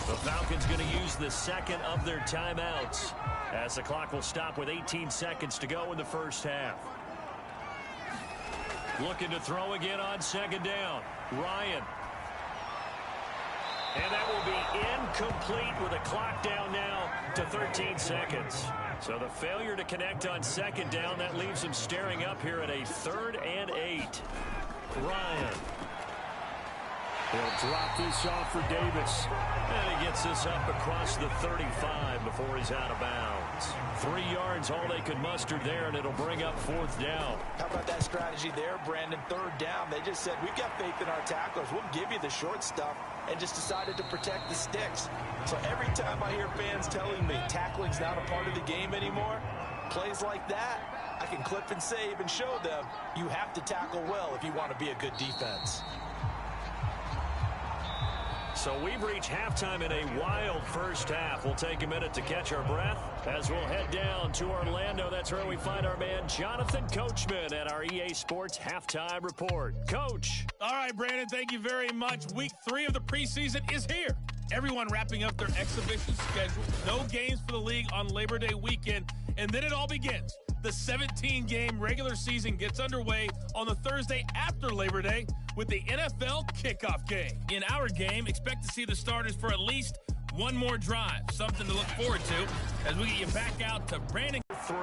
The Falcons going to use the second of their timeouts as the clock will stop with 18 seconds to go in the first half. Looking to throw again on second down. Ryan. And that will be incomplete with a clock down now to 13 seconds. So the failure to connect on second down, that leaves him staring up here at a 3rd and 8. Ryan. He'll drop this off for Davis. And he gets this up across the 35 before he's out of bounds. 3 yards, all they could muster there, and it'll bring up 4th down. How about that strategy there, Brandon? 3rd down. They just said, we've got faith in our tacklers. We'll give you the short stuff, and just decided to protect the sticks. So every time I hear fans telling me tackling's not a part of the game anymore, plays like that, I can clip and save and show them you have to tackle well if you want to be a good defense. So we've reached halftime in a wild first half. We'll take a minute to catch our breath as we'll head down to Orlando. That's where we find our man Jonathan Coachman at our EA Sports Halftime Report. Coach. All right, Brandon, thank you very much. Week 3 of the preseason is here. Everyone wrapping up their exhibition schedule. No games for the league on Labor Day weekend. And then it all begins. The 17-game regular season gets underway on the Thursday after Labor Day with the NFL kickoff game. In our game, expect to see the starters for at least one more drive. Something to look forward to as we get you back out to Brandon. 3.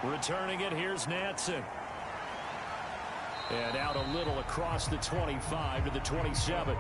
Returning it, here's Nansen. And out a little across the 25 to the 27.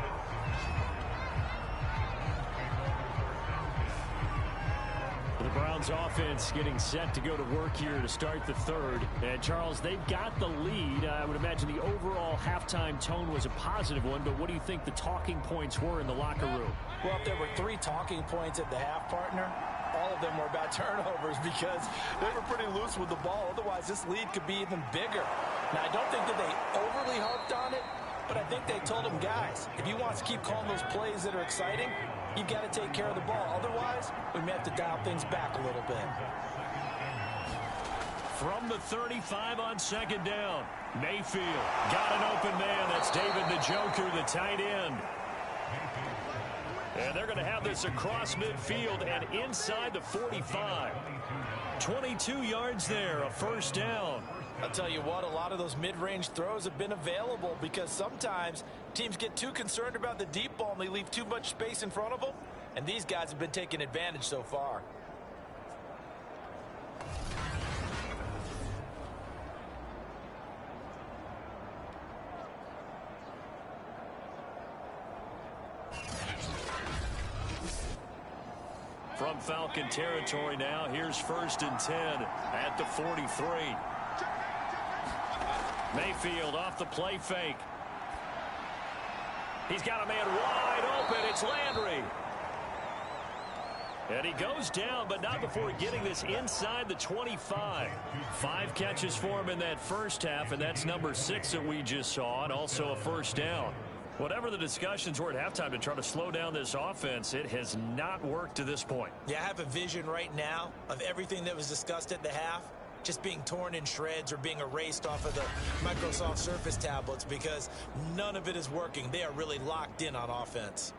The Browns offense getting set to go to work here to start the 3rd. And, Charles, they've got the lead. I would imagine the overall halftime tone was a positive one, but what do you think the talking points were in the locker room? Well, if there were 3 talking points at the half, partner, all of them were about turnovers because they were pretty loose with the ball. Otherwise, this lead could be even bigger. Now, I don't think that they overly harped on it, but I think they told them, guys, if you want to keep calling those plays that are exciting, you've got to take care of the ball. Otherwise, we may have to dial things back a little bit. From the 35 on second down, Mayfield got an open man. That's David Njoku, the tight end. And they're going to have this across midfield and inside the 45. 22 yards there, a first down. I'll tell you what, a lot of those mid-range throws have been available because sometimes teams get too concerned about the deep ball and they leave too much space in front of them. And these guys have been taking advantage so far. From Falcon territory now, here's 1st and 10 at the 43. Mayfield off the play fake. He's got a man wide open. It's Landry. And he goes down, but not before getting this inside the 25. 5 catches for him in that first half, and that's number 6 that we just saw, and also a first down. Whatever the discussions were at halftime to try to slow down this offense, it has not worked to this point. Yeah, I have a vision right now of everything that was discussed at the half just being torn in shreds or being erased off of the Microsoft Surface tablets because none of it is working. They are really locked in on offense.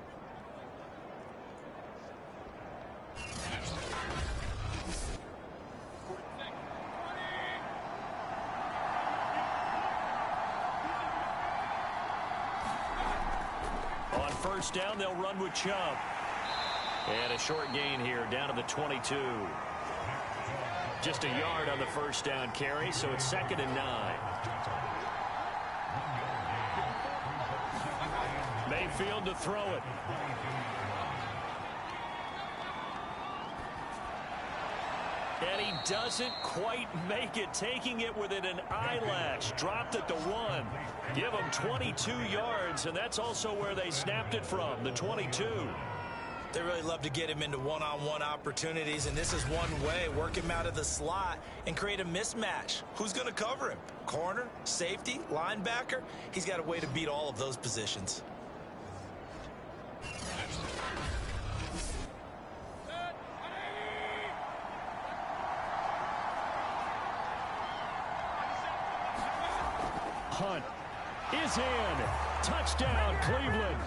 On first down, they'll run with Chubb. And a short gain here down to the 22. Just a yard on the first down carry, so it's 2nd and 9. Mayfield to throw it. And he doesn't quite make it, taking it within an eyelash. Dropped at the 1. Give him 22 yards, and that's also where they snapped it from, the 22. They really love to get him into one-on-one opportunities, and this is one way. Work him out of the slot and create a mismatch. Who's going to cover him? Corner, safety, linebacker? He's got a way to beat all of those positions. Hunt is in. Touchdown, Cleveland.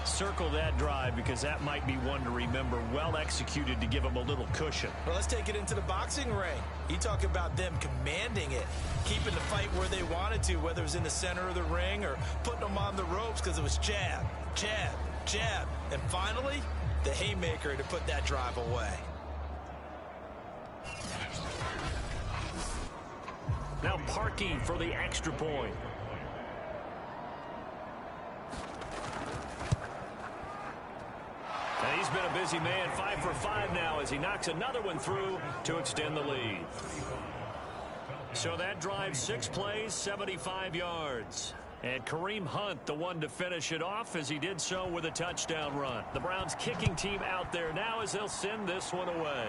Circle that drive because that might be one to remember. Well executed to give him a little cushion. Well, let's take it into the boxing ring. You talk about them commanding it, keeping the fight where they wanted to, whether it was in the center of the ring or putting them on the ropes because it was jab, jab, jab. And finally, the haymaker to put that drive away. Now Parkey for the extra point. And he's been a busy man, 5 for 5 now as he knocks another one through to extend the lead. So that drive, 6 plays, 75 yards. And Kareem Hunt, the one to finish it off as he did so with a touchdown run. The Browns kicking team out there now as they'll send this one away.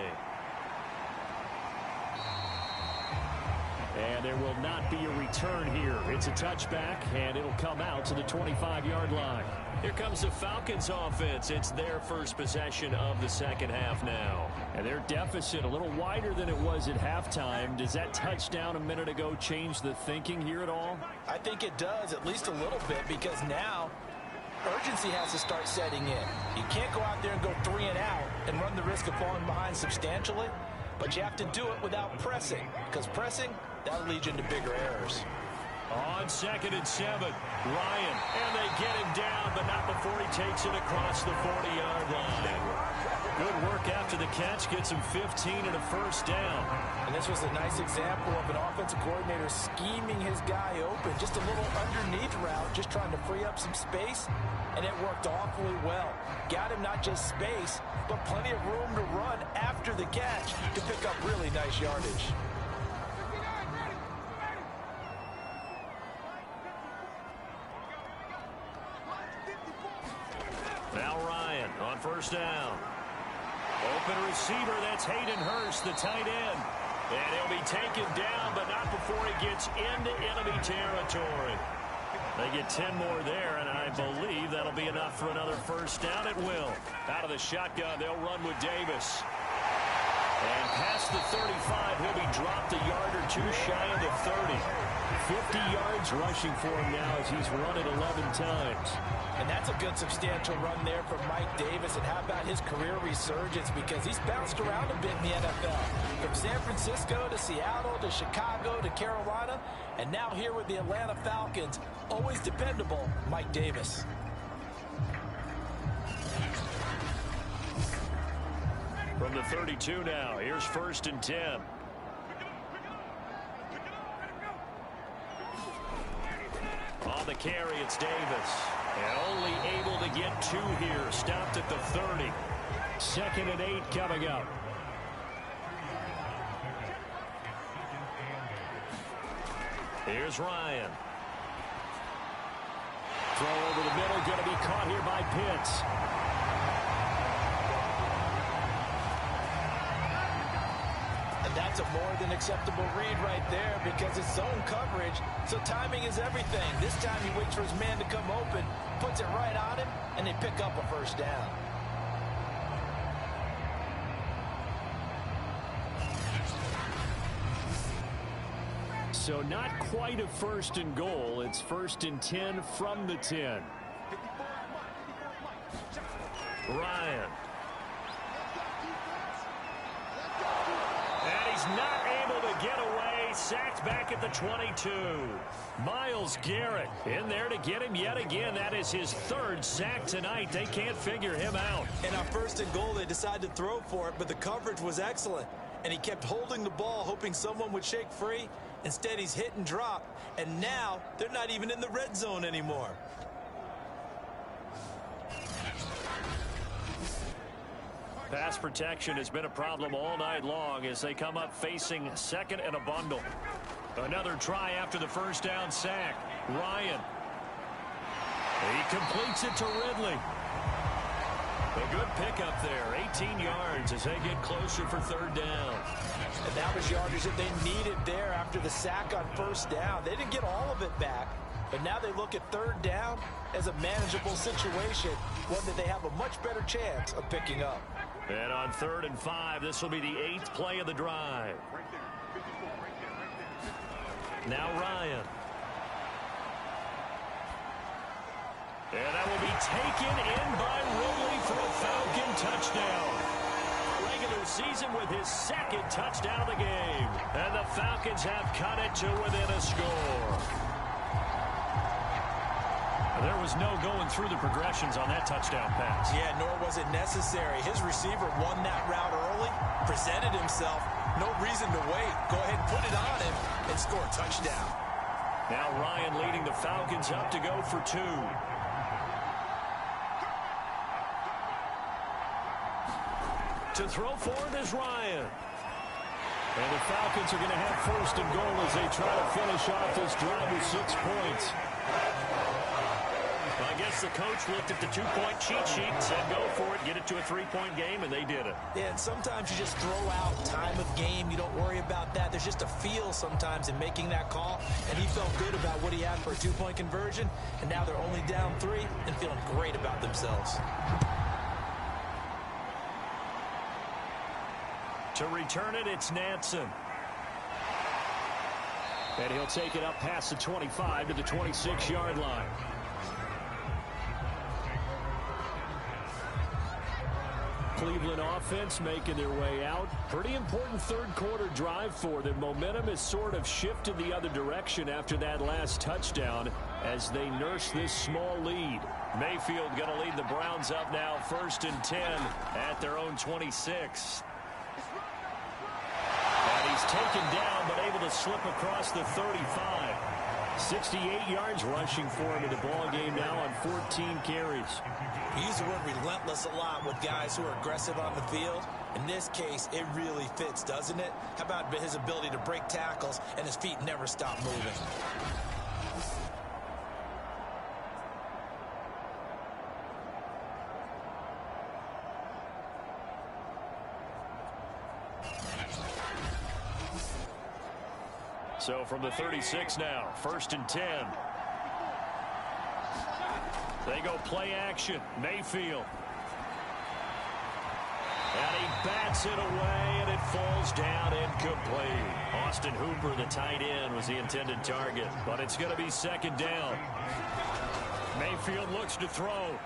And there will not be a return here. It's a touchback, and it'll come out to the 25-yard line. Here comes the Falcons offense. It's their first possession of the second half now. And their deficit a little wider than it was at halftime. Does that touchdown a minute ago change the thinking here at all? I think it does, at least a little bit, because now urgency has to start setting in. You can't go out there and go 3 and out and run the risk of falling behind substantially, but you have to do it without pressing, because pressing, that'll lead you into bigger errors. On 2nd and 7, Ryan, and they get him down, but not before he takes it across the 40-yard line. Good work after the catch, gets him 15 and a first down. And this was a nice example of an offensive coordinator scheming his guy open, just a little underneath route, just trying to free up some space, and it worked awfully well. Got him not just space, but plenty of room to run after the catch to pick up really nice yardage. Now Ryan on first down. Open receiver, that's Hayden Hurst, the tight end. And he'll be taken down, but not before he gets into enemy territory. They get 10 more there, and I believe that'll be enough for another first down. It will. Out of the shotgun, they'll run with Davis. And past the 35, he'll be dropped a yard or two shy of the 30. 50 yards rushing for him now as he's run it 11 times. And that's a good substantial run there from Mike Davis. And how about his career resurgence? Because he's bounced around a bit in the NFL. From San Francisco to Seattle to Chicago to Carolina. And now here with the Atlanta Falcons. Always dependable, Mike Davis. From the 32 now, here's 1st and 10. On the carry, it's Davis. And only able to get 2 here. Stopped at the 30. 2nd and 8 coming up. Here's Ryan. Throw over the middle, going to be caught here by Pitts. And that's a more than acceptable read right there because it's zone coverage, so timing is everything. This time he waits for his man to come open, puts it right on him, and they pick up a first down. So not quite a 1st and goal. It's 1st and 10 from the 10. Ryan. And he's not able to get away. Sacked back at the 22. Myles Garrett in there to get him yet again. That is his 3rd sack tonight. They can't figure him out. And on 1st and goal, they decided to throw for it, but the coverage was excellent. And he kept holding the ball, hoping someone would shake free. Instead, he's hit and dropped. And now, they're not even in the red zone anymore. Pass protection has been a problem all night long as they come up facing second and a bundle. Another try after the first down sack. Ryan. He completes it to Ridley. A good pickup there. 18 yards as they get closer for third down. And that was yardage that they needed there after the sack on first down. They didn't get all of it back, but now they look at third down as a manageable situation, one that they have a much better chance of picking up. And on 3rd and 5, this will be the 8th play of the drive. Now Ryan. And that will be taken in by Ridley for a Falcon touchdown. Regular season with his 2nd touchdown of the game. And the Falcons have cut it to within a score. There was no going through the progressions on that touchdown pass. Yeah, nor was it necessary. His receiver won that route early, presented himself. No reason to wait. Go ahead and put it on him and score a touchdown. Now Ryan leading the Falcons up to go for 2. To throw forward is Ryan. And the Falcons are going to have 1st and goal as they try to finish off this drive with 6 points. I guess the coach looked at the 2-point cheat sheet and said go for it, get it to a 3-point game, and they did it. Yeah, and sometimes you just throw out time of game. You don't worry about that. There's just a feel sometimes in making that call, and he felt good about what he had for a 2-point conversion, and now they're only down 3 and feeling great about themselves. To return it, it's Nansen. And he'll take it up past the 25 to the 26-yard line. Cleveland offense making their way out. Pretty important 3rd quarter drive for them. Momentum has sort of shifted the other direction after that last touchdown as they nurse this small lead. Mayfield going to lead the Browns up now 1st and 10 at their own 26. And he's taken down but able to slip across the 35. 68 yards rushing for him in the ball game now on 14 carries. We use the word relentless a lot with guys who are aggressive on the field. In this case, it really fits, doesn't it? How about his ability to break tackles and his feet never stop moving? So from the 36 now, 1st and 10. They go play action. Mayfield. And he bats it away, and it falls down incomplete. Austin Hooper, the tight end, was the intended target, but it's going to be 2nd down. Mayfield looks to throw.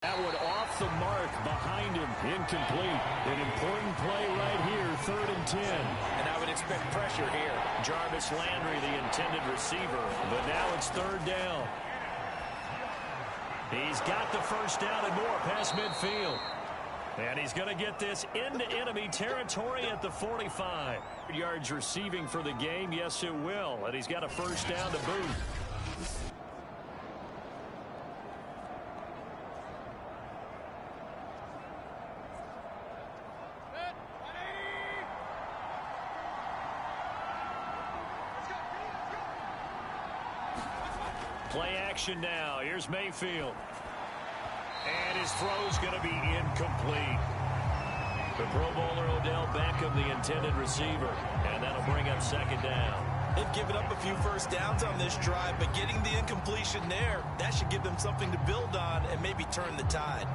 That one off the mark behind him. Incomplete. An important play right here, 3rd and 10. And I would expect pressure here. Jarvis Landry, the intended receiver, but now it's 3rd down. He's got the 1st down and more past midfield. And he's going to get this into enemy territory at the 45. Yards receiving for the game, yes it will. And he's got a 1st down to boot. Play action now. Here's Mayfield. And his throw's going to be incomplete. The Pro Bowler Odell Beckham, the intended receiver. And that'll bring up 2nd down. They've given up a few 1st downs on this drive, but getting the incompletion there, that should give them something to build on and maybe turn the tide.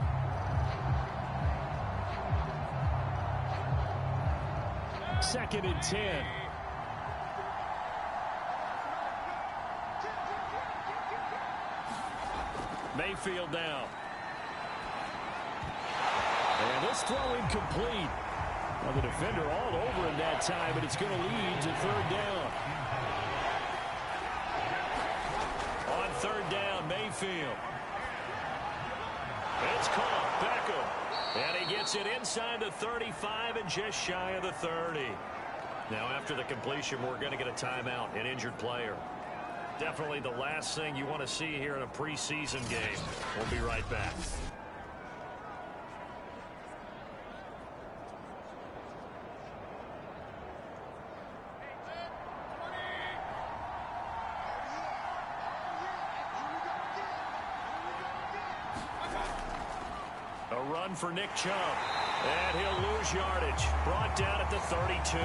Second and 10. Mayfield now. And this throw incomplete. Well, the defender all over him that time, but it's going to lead to 3rd down. On 3rd down, Mayfield. It's caught. Beckham. And he gets it inside the 35 and just shy of the 30. Now, after the completion, we're going to get a timeout, an injured player. Definitely the last thing you want to see here in a preseason game. We'll be right back. A run for Nick Chubb. And he'll lose yardage. Brought down at the 32.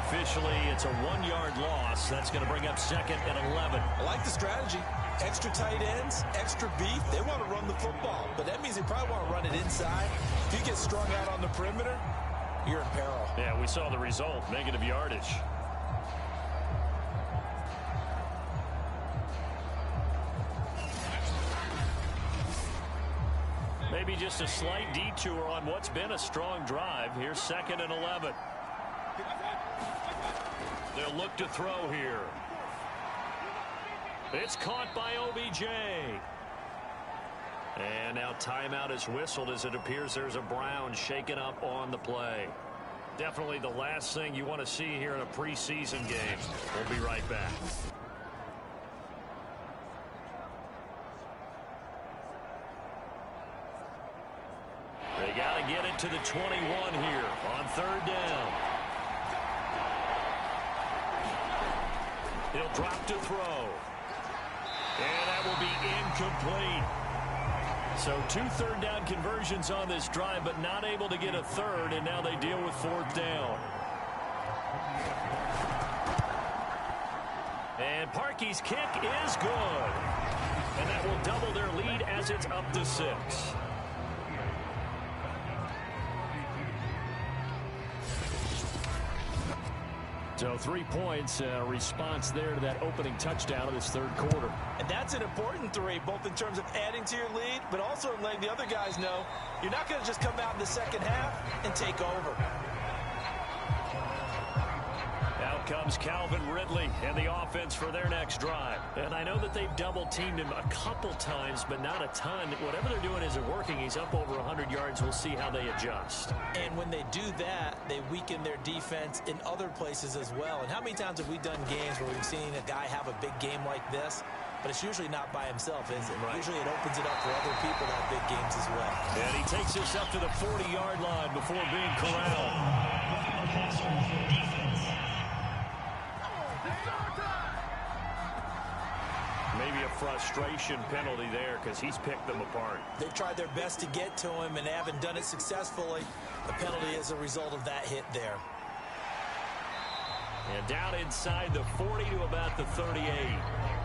Officially, it's a 1-yard loss. That's going to bring up 2nd and 11. I like the strategy. Extra tight ends, extra beef. They want to run the football, but that means they probably want to run it inside. If you get strung out on the perimeter, you're in peril. Yeah, we saw the result. Negative yardage. Maybe just a slight detour on what's been a strong drive. Here's 2nd and 11. They'll look to throw here. It's caught by OBJ. And now timeout is whistled as it appears there's a Brown shaken up on the play. Definitely the last thing you want to see here in a preseason game. We'll be right back. They got to get it to the 21 here on 3rd down. He'll drop to throw. And that will be incomplete. So 2 third-down conversions on this drive, but not able to get a third, and now they deal with 4th down. And Parkey's kick is good. And that will double their lead as it's up to 6. So 3 points, response there to that opening touchdown of this 3rd quarter. And that's an important 3, both in terms of adding to your lead, but also in letting the other guys know you're not going to just come out in the 2nd half and take over. Out comes Calvin Ridley and the offense for their next drive. And I know that they've double-teamed him a couple times, but not a ton. Whatever they're doing isn't working. He's up over 100 yards. We'll see how they adjust. And when they do that, they weaken their defense in other places as well. And how many times have we done games where we've seen a guy have a big game like this? But it's usually not by himself, is it? Right. Usually it opens it up for other people to have big games as well. And he takes this up to the 40-yard line before being corralled. Maybe a frustration penalty there because he's picked them apart. They've tried their best to get to him and haven't done it successfully. The penalty is a result of that hit there. And down inside the 40 to about the 38.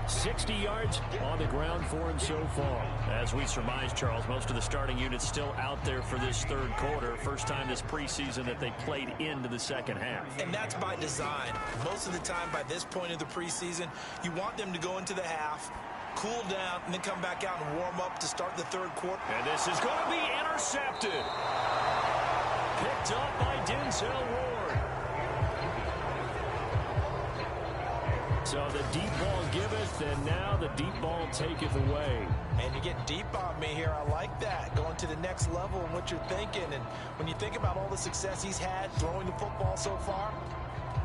60 yards on the ground for him so far. As we surmise, Charles, most of the starting units still out there for this 3rd quarter. First time this preseason that they played into the 2nd half. And that's by design. Most of the time by this point of the preseason, you want them to go into the half, cool down, and then come back out and warm up to start the 3rd quarter. And this is going to be intercepted. Picked up by Denzel Ward. So the deep ball giveth, and now the deep ball taketh away. And you get deep on me here. I like that. Going to the next level and what you're thinking. And when you think about all the success he's had throwing the football so far,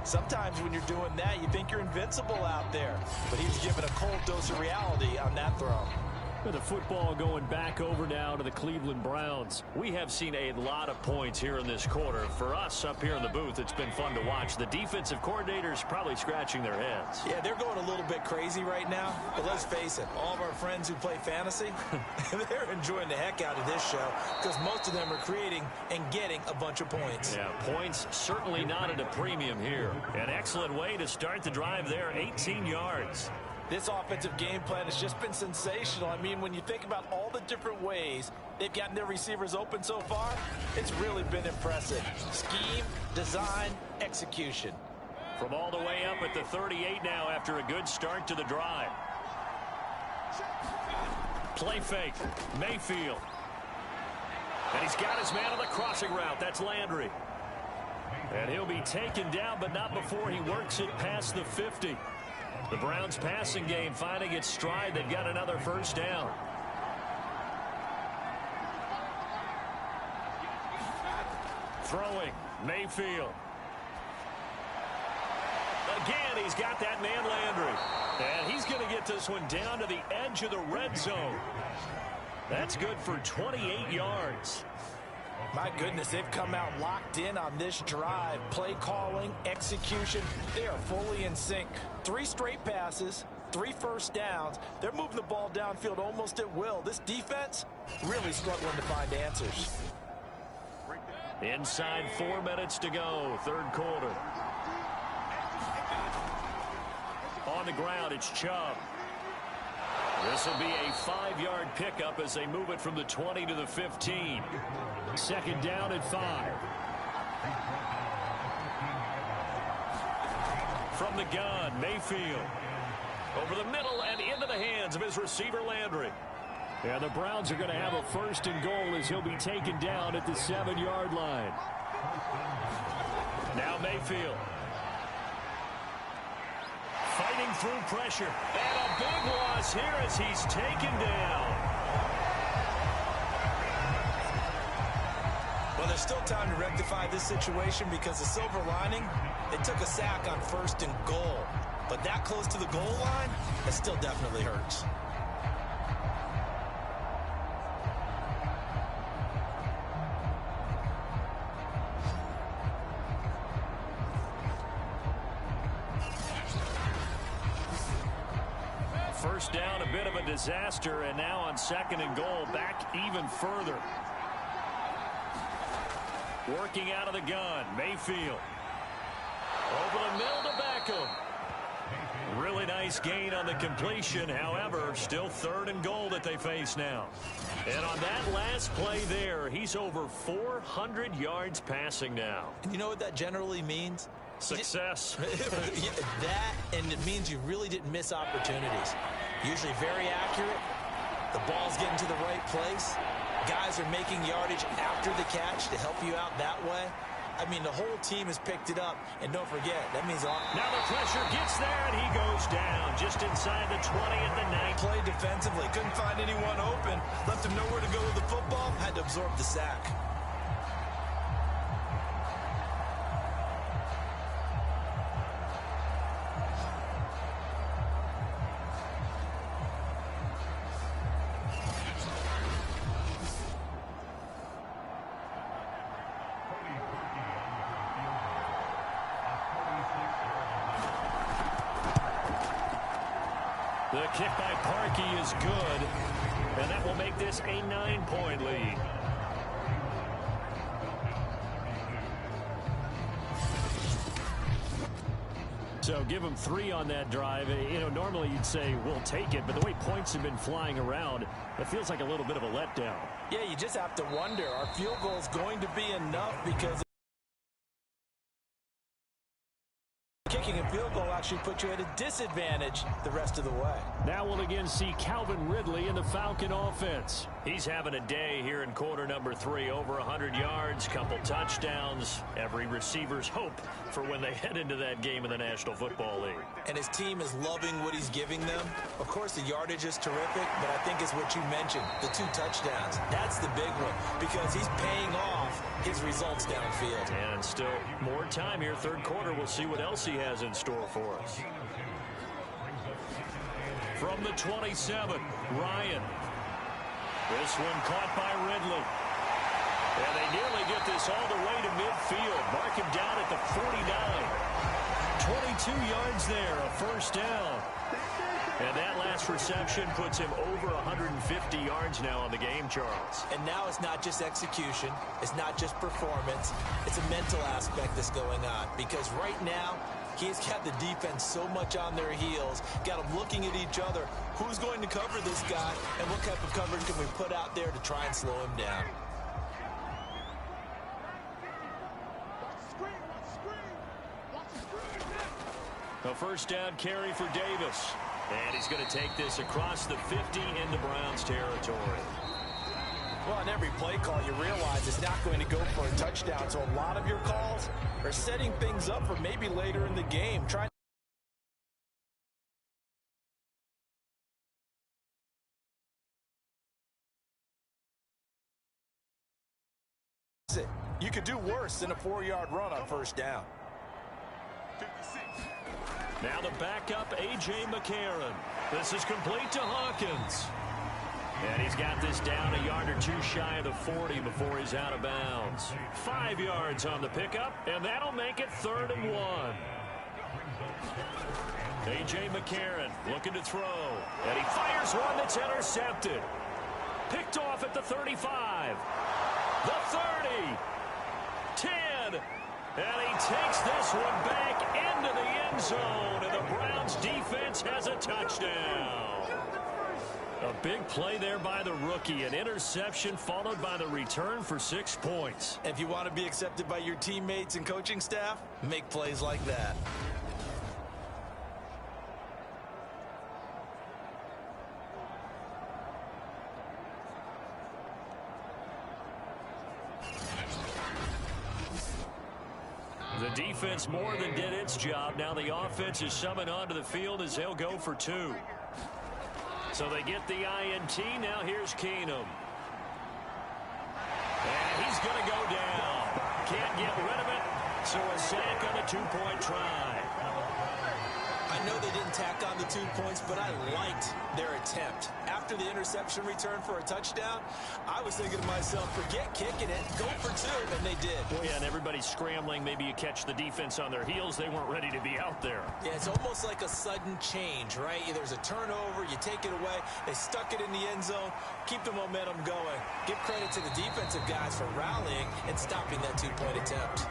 sometimes when you're doing that, you think you're invincible out there. But he was given a cold dose of reality on that throw. With the football going back over now to the Cleveland Browns. We have seen a lot of points here in this quarter. For us up here in the booth, it's been fun to watch. The defensive coordinators probably scratching their heads. Yeah, they're going a little bit crazy right now. But let's face it, all of our friends who play fantasy, they're enjoying the heck out of this show because most of them are creating and getting a bunch of points. Yeah, points certainly not at a premium here. An excellent way to start the drive there, 18 yards. This offensive game plan has just been sensational. I mean, when you think about all the different ways they've gotten their receivers open so far, it's really been impressive. Scheme, design, execution. From all the way up at the 38 now after a good start to the drive. Play fake. Mayfield. And he's got his man on the crossing route. That's Landry. And he'll be taken down, but not before he works it past the 50. The Browns passing game finding its stride. They've got another 1st down. Throwing. Mayfield. Again, he's got that man Landry. And he's going to get this one down to the edge of the red zone. That's good for 28 yards. My goodness, they've come out locked in on this drive. Play calling, execution, they are fully in sync. 3 straight passes, 3 first downs. They're moving the ball downfield almost at will. This defense really struggling to find answers. Inside 4 minutes to go, third quarter. On the ground, it's Chubb. This will be a 5-yard pickup as they move it from the 20 to the 15. Second down at 5. From the gun, Mayfield. Over the middle and into the hands of his receiver, Landry. Yeah, the Browns are going to have a first and goal as he'll be taken down at the 7-yard line. Now Mayfield. Fighting through pressure. And a big loss here as he's taken down. Well, there's still time to rectify this situation because the silver lining, they took a sack on first and goal. But that close to the goal line, that still definitely hurts. First down, a bit of a disaster, and now on second and goal, back even further. Working out of the gun, Mayfield. Over the middle to Beckham. Really nice gain on the completion. However, still third and goal that they face now. And on that last play there, he's over 400 yards passing now. And you know what that generally means? Success. That, and it means you really didn't miss opportunities. Usually very accurate. The ball's getting to the right place. Guys are making yardage after the catch to help you out that way. I mean, the whole team has picked it up. And don't forget, that means a lot. Now the pressure gets there, and he goes down just inside the 20 at the 9. Played defensively. Couldn't find anyone open. Left him nowhere to go with the football. Had to absorb the sack. The kick by Parkey is good, and that will make this a 9-point lead. So give them 3 on that drive. You know, normally you'd say we'll take it, but the way points have been flying around, it feels like a little bit of a letdown. Yeah, you just have to wonder, are field goals going to be enough? Because kicking a field goal actually puts you at a disadvantage the rest of the way. Now we'll again see Calvin Ridley in the Falcon offense. He's having a day here in quarter number 3. Over 100 yards, couple touchdowns. Every receiver's hope for when they head into that game in the National Football League. And his team is loving what he's giving them. Of course, the yardage is terrific, but I think it's what you mentioned, the 2 touchdowns. That's the big one because he's paying off his results downfield. And still more time here. Third quarter, we'll see what else he has in store for us. From the 27, Ryan. This one caught by Ridley. And they nearly get this all the way to midfield. Mark him down at the 49. 22 yards there, a first down. And that last reception puts him over 150 yards now on the game, Charles. And now it's not just execution. It's not just performance. It's a mental aspect that's going on. Because right now, he's got the defense so much on their heels, got them looking at each other. Who's going to cover this guy, and what type of coverage can we put out there to try and slow him down? A first down carry for Davis. And he's going to take this across the 50 into Browns territory. Well, on every play call, you realize it's not going to go for a touchdown. So a lot of your calls are setting things up for maybe later in the game. You could do worse than a 4-yard run on first down. Now the backup, A.J. McCarron. This is complete to Hawkins. And he's got this down a yard or 2 shy of the 40 before he's out of bounds. 5 yards on the pickup, and that'll make it 3rd and 1. A.J. McCarron looking to throw. And he fires one that's intercepted. Picked off at the 35. The 30. 10. And he takes this one back into the end zone. And the Browns defense has a touchdown. A big play there by the rookie. An interception followed by the return for 6 points. If you want to be accepted by your teammates and coaching staff, make plays like that. The defense more than did its job. Now the offense is summoned onto the field as they'll go for 2. So they get the INT. Now here's Keenum. And he's going to go down. Can't get rid of it. So a sack on a 2-point try. I know they didn't tack on the 2 points, but I liked their attempt. After the interception return for a touchdown, I was thinking to myself, forget kicking it, go for 2, and they did. Well, yeah, and everybody's scrambling. Maybe you catch the defense on their heels. They weren't ready to be out there. Yeah, it's almost like a sudden change, right? There's a turnover, you take it away, they stuck it in the end zone, keep the momentum going. Give credit to the defensive guys for rallying and stopping that 2-point attempt.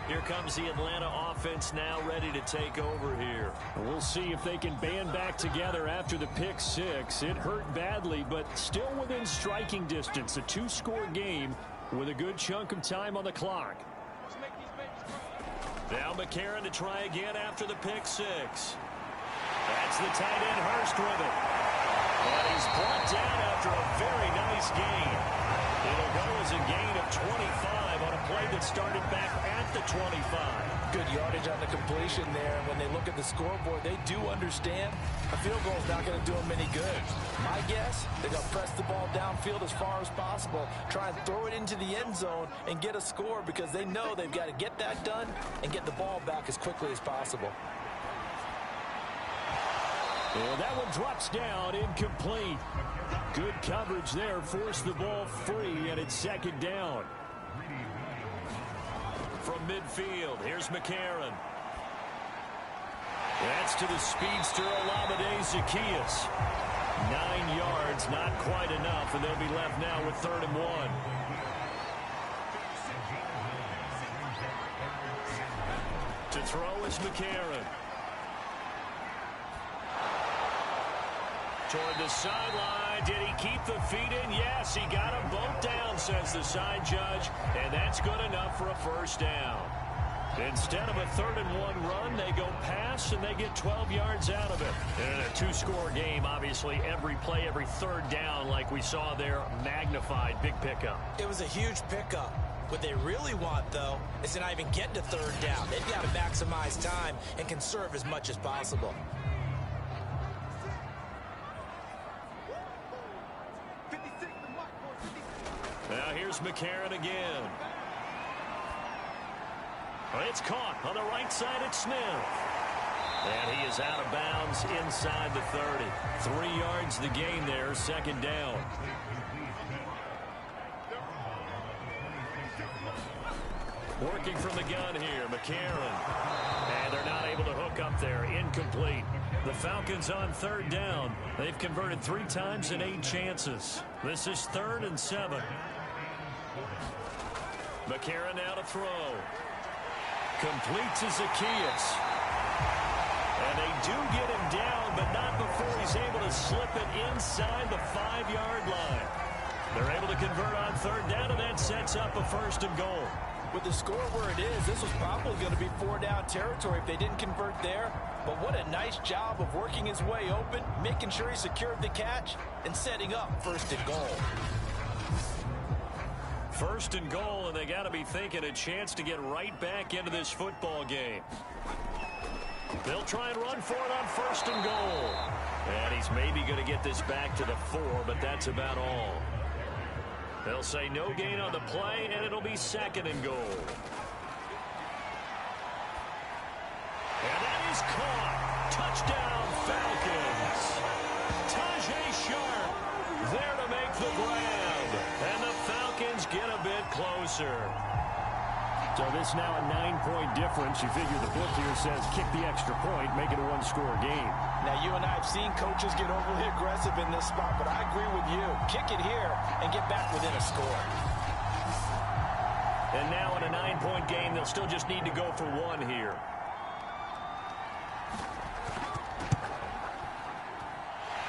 Here comes the Atlanta offense now ready to take over here. We'll see if they can band back together after the pick 6. It hurt badly, but still within striking distance. A 2-score game with a good chunk of time on the clock. Now McCarron to try again after the pick 6. That's the tight end Hurst with it. And he's brought down after a very nice gain. It'll go as a gain of 25 on a play that started back at the 25. Good yardage on the completion there. When they look at the scoreboard, they do understand a field goal is not going to do them any good. My guess, they're going to press the ball downfield as far as possible, try and throw it into the end zone and get a score because they know they've got to get that done and get the ball back as quickly as possible. And that one drops down, incomplete. Good coverage there, forced the ball free, and it's second down. From midfield, here's McCarron. That's to the speedster Olamide Zaccheaus. 9 yards, not quite enough, and they'll be left now with 3rd and 1. To throw is McCarron. Toward the sideline. Did he keep the feet in? Yes, he got them both down, says the side judge, and that's good enough for a first down. Instead of a 3rd and 1 run, they go pass, and they get 12 yards out of it. And in a 2-score game, obviously, every play, every 3rd down, like we saw there, magnified, big pickup. It was a huge pickup. What they really want, though, is to not even get to 3rd down. They've got to maximize time and conserve as much as possible. Now here's McCarron again. It's caught on the right side at Smith. And he is out of bounds inside the 30. 3 yards the gain there, 2nd down. Working from the gun here, McCarron. And they're not able to hook up there, incomplete. The Falcons on 3rd down. They've converted 3 times in 8 chances. This is 3rd and 7. McCarron now to throw. Complete to Zaccheaus. And they do get him down, but not before he's able to slip it inside the 5-yard line. They're able to convert on 3rd down, and that sets up a 1st and goal. With the score where it is, this was probably going to be 4-down territory if they didn't convert there. But what a nice job of working his way open, making sure he secured the catch, and setting up 1st and goal. 1st and goal, and they got to be thinking a chance to get right back into this football game. They'll try and run for it on 1st and goal. And he's maybe going to get this back to the 4, but that's about all. They'll say no gain on the play, and it'll be 2nd and goal. And that is caught. Touchdown, Falcons. Tajay Sharp there to make the grab. And the Falcons get a bit closer. So this now a 9-point difference. You figure the book here says kick the extra point, make it a one-score game. Now, you and I have seen coaches get overly aggressive in this spot, but I agree with you. Kick it here and get back within a score. And now in a 9-point game, they'll still just need to go for one here.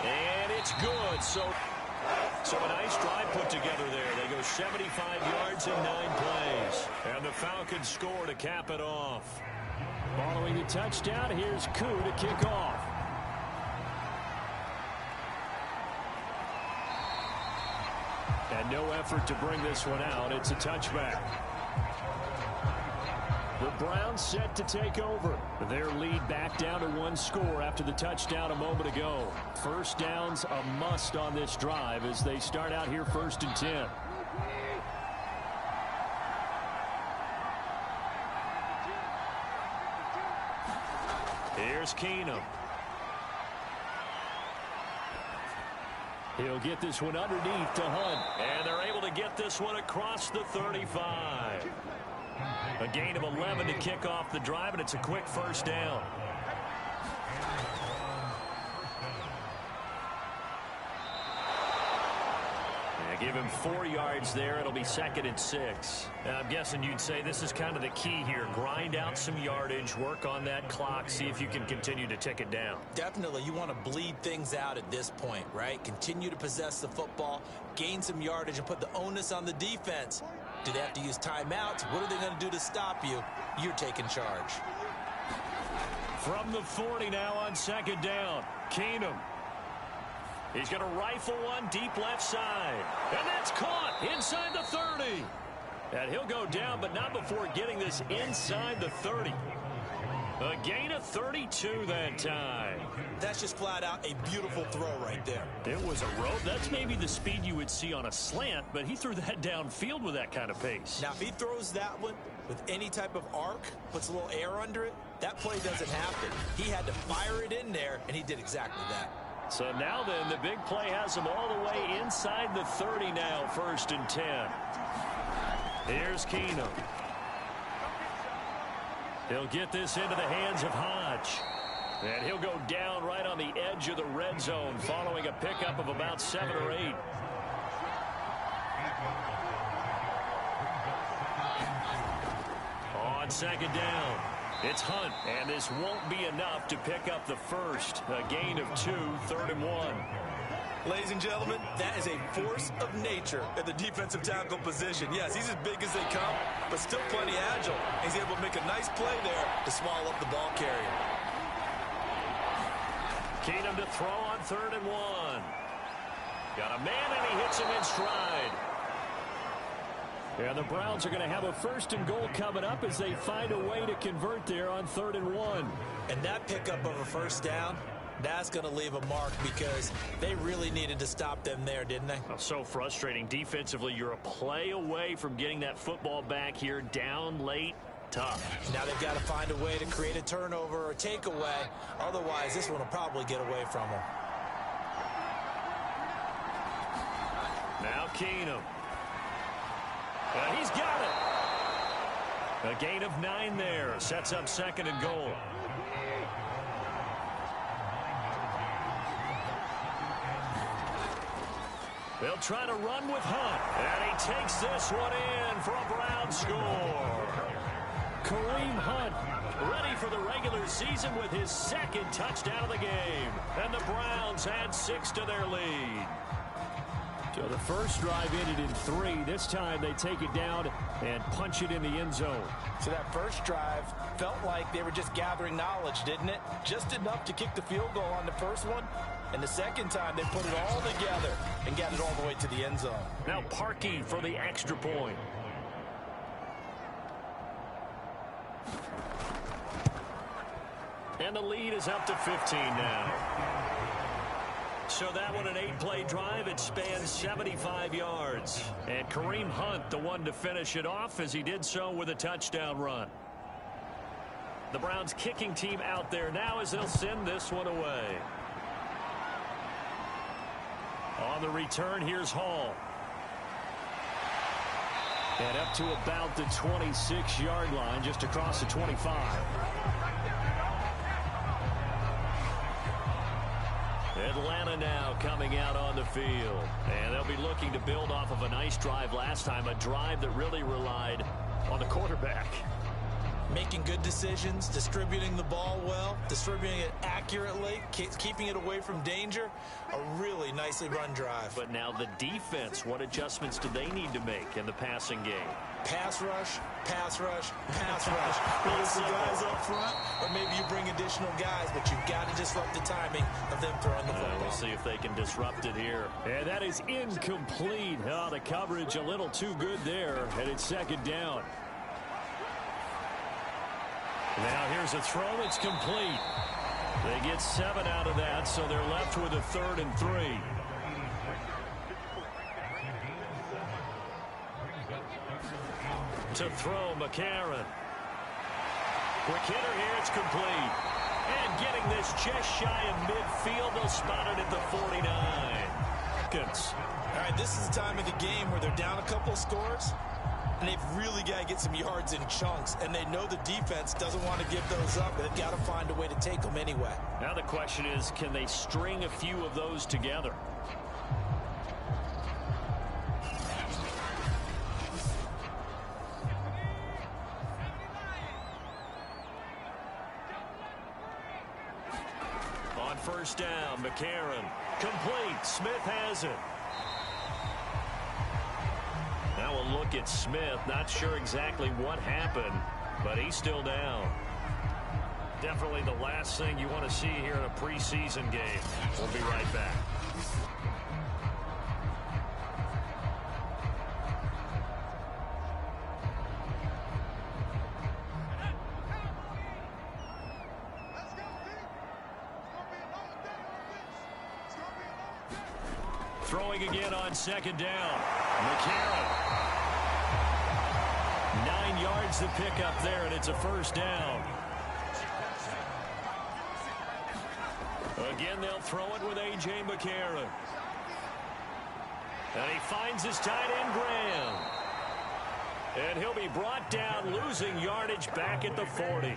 And it's good. So a nice drive put together there. They go 75 yards in 9 plays. And the Falcons score to cap it off. Following the touchdown, here's Koo to kick off. And no effort to bring this one out. It's a touchback. The Browns set to take over. Their lead back down to 1 score after the touchdown a moment ago. First down's a must on this drive as they start out here 1st and 10. Here's Keenum. He'll get this one underneath to Hunt. And they're able to get this one across the 35. A gain of 11 to kick off the drive, and it's a quick first down. Give him 4 yards there. It'll be 2nd and 6. Now, I'm guessing you'd say this is kind of the key here. Grind out some yardage, work on that clock, see if you can continue to tick it down. Definitely. You want to bleed things out at this point, right? Continue to possess the football, gain some yardage, and put the onus on the defense. Do they have to use timeouts? What are they going to do to stop you? You're taking charge. From the 40 now on 2nd down. Keenum. He's going to rifle one deep left side. And that's caught inside the 30. And he'll go down, but not before getting this inside the 30. A gain of 32 that time. That's just flat out a beautiful throw right there. It was a rope. That's maybe the speed you would see on a slant, but he threw that downfield with that kind of pace. Now, if he throws that one with any type of arc, puts a little air under it, that play doesn't happen. He had to fire it in there, and he did exactly that. So now then, the big play has him all the way inside the 30 now, 1st and 10. Here's Keenum. He'll get this into the hands of Hodge. And he'll go down right on the edge of the red zone following a pickup of about 7 or 8. On 2nd down, it's Hunt, and this won't be enough to pick up the first. A gain of 2, 3rd and 1. Ladies and gentlemen, that is a force of nature at the defensive tackle position. Yes, he's as big as they come, but still plenty agile. He's able to make a nice play there to swallow up the ball carrier. Keenum to throw on 3rd and 1. Got a man, and he hits him in stride. And the Browns are going to have a 1st and goal coming up as they find a way to convert there on 3rd and 1. And that pickup of a first down, that's going to leave a mark because they really needed to stop them there, didn't they? Oh, so frustrating. Defensively, you're a play away from getting that football back here, down late. Tough. Now they've got to find a way to create a turnover or takeaway. Otherwise, this one will probably get away from them. Now Keenum. He's got it. A gain of 9 there. Sets up 2nd and goal. They'll try to run with Hunt. And he takes this one in for a Brown score. Kareem Hunt ready for the regular season with his 2nd touchdown of the game. And the Browns add 6 to their lead. So the first drive ended in 3. This time they take it down and punch it in the end zone. So that first drive felt like they were just gathering knowledge, didn't it? Just enough to kick the field goal on the first one. And the second time they put it all together and got it all the way to the end zone. Now Parkey for the extra point. And the lead is up to 15 now. So that one, an 8-play drive. It spans 75 yards. And Kareem Hunt, the one to finish it off, as he did so with a touchdown run. The Browns kicking team out there now as they'll send this one away. On the return, here's Hall. And up to about the 26-yard line, just across the 25. Atlanta now coming out on the field. And they'll be looking to build off of a nice drive last time, a drive that really relied on the quarterback. Making good decisions, distributing the ball well, distributing it accurately, keeping it away from danger. A really nicely run drive. But now the defense, what adjustments do they need to make in the passing game? Pass rush, pass rush, pass rush. Whether it's the guys up front or maybe you bring additional guys, but you've got to disrupt the timing of them throwing the football. We'll see if they can disrupt it here. And that is incomplete. Oh, the coverage a little too good there, and it's second down. Now here's a throw. It's complete. They get 7 out of that, so they're left with a 3rd and 3. To throw, McCarron. Quick hitter here. It's complete. And getting this just shy of midfield. They'll spot it at the 49. All right, this is the time of the game where they're down a couple of scores. And they've really got to get some yards in chunks. And they know the defense doesn't want to give those up. They've got to find a way to take them anyway. Now the question is, can they string a few of those together? On first down, McCarron. Complete. Smith has it. Now we'll look at Smith. Not sure exactly what happened, but he's still down. Definitely the last thing you want to see here in a preseason game. We'll be right back. Throwing again on second down. McCarron. 9 yards to pick up there, and it's a first down. Again, they'll throw it with A.J. McCarron. And he finds his tight end, Graham. And he'll be brought down, losing yardage back at the 40.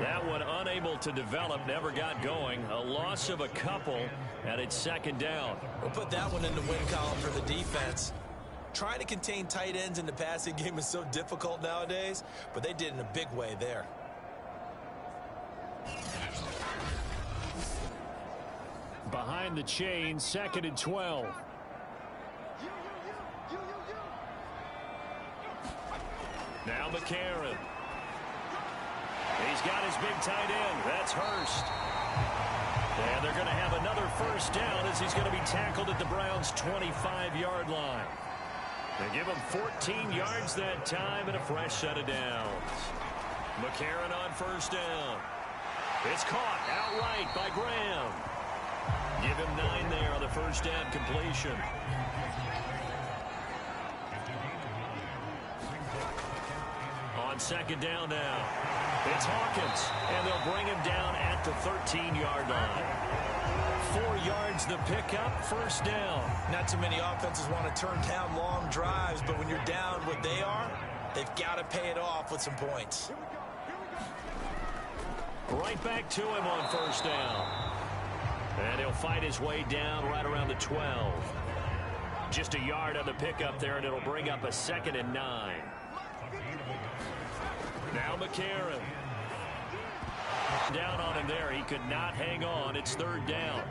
That one unable to develop, never got going. A loss of a couple, and it's second down. We'll put that one in the win column for the defense. Trying to contain tight ends in the passing game is so difficult nowadays, but they did it in a big way there. Behind the chain, 2nd and 12. Now McCarron. He's got his big tight end. That's Hurst. And they're going to have another first down as he's going to be tackled at the Browns' 25-yard line. They give him 14 yards that time and a fresh set of downs. McCarron on first down. It's caught outright by Graham. Give him 9 there on the first down completion. On second down now. It's Hawkins, and they'll bring him down at the 13-yard line. 4 yards the pickup, first down. Not too many offenses want to turn down long drives, but when you're down what they are, they've got to pay it off with some points. Right back to him on first down. And he'll fight his way down right around the 12. Just a yard on the pickup there, and it'll bring up a 2nd and 9. Now McCarron. Down on him there. He could not hang on. It's 3rd down.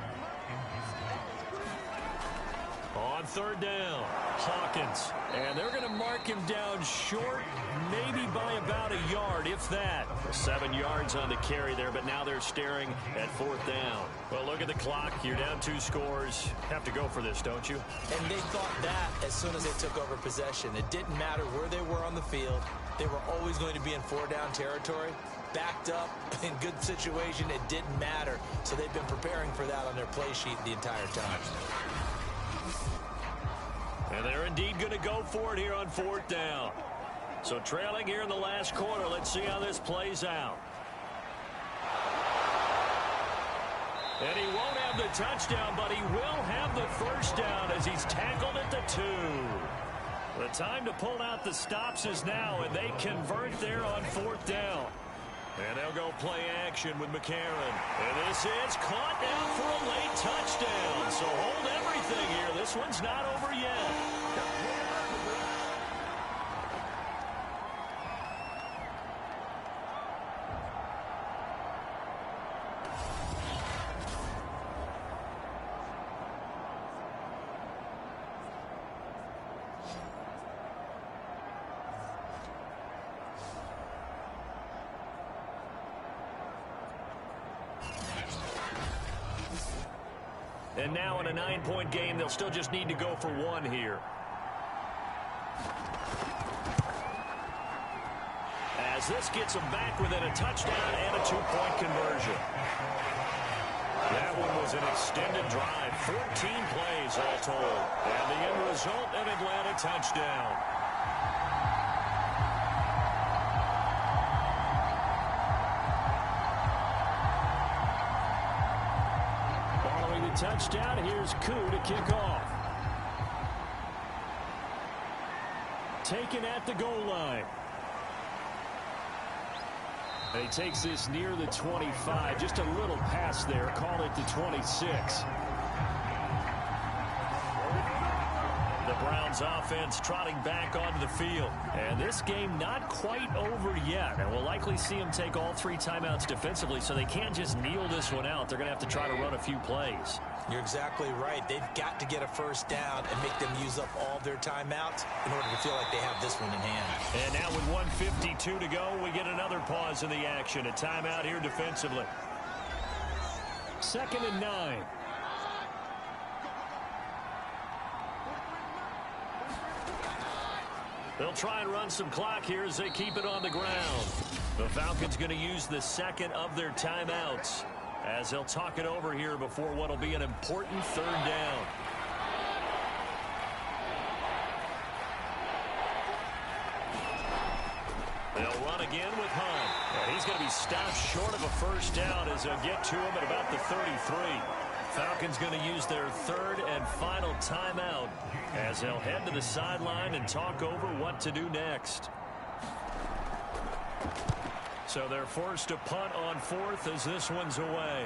On 3rd down, Hawkins. And they're going to mark him down short, maybe by about a yard, if that. 7 yards on the carry there, but now they're staring at 4th down. Well, look at the clock. You're down 2 scores. Have to go for this, don't you? And they thought that as soon as they took over possession. It didn't matter where they were on the field. They were always going to be in 4-down territory. Backed up, in good situation, it didn't matter. So they've been preparing for that on their play sheet the entire time. And they're indeed going to go for it here on 4th down. So trailing here in the last quarter. Let's see how this plays out. And he won't have the touchdown, but he will have the first down as he's tackled at the 2. The time to pull out the stops is now, and they convert there on 4th down. And they'll go play action with McCarron. And this is caught down for a late touchdown. So hold everything here. This one's not over yet. And now in a 9-point game, they'll still just need to go for 1 here. As this gets them back within a touchdown and a 2-point conversion. That one was an extended drive, 14 plays all told. And the end result, an Atlanta touchdown. Touchdown. Here's Koo to kick off. Taken at the goal line. And he takes this near the 25. Just a little pass there. Call it the 26. The Browns offense trotting back onto the field. And this game not quite over yet. And we'll likely see them take all 3 timeouts defensively, so they can't just kneel this one out. They're going to have to try to run a few plays. You're exactly right. They've got to get a first down and make them use up all their timeouts in order to feel like they have this one in hand. And now with 1:52 to go, we get another pause in the action. A timeout here defensively. 2nd and 9. They'll try and run some clock here as they keep it on the ground. The Falcons going to use the 2nd of their timeouts as they'll talk it over here before what will be an important 3rd down. They'll run again with Hunt. And he's going to be stopped short of a first down as they'll get to him at about the 33. Falcons going to use their 3rd and final timeout as they'll head to the sideline and talk over what to do next. So they're forced to punt on 4th as this one's away.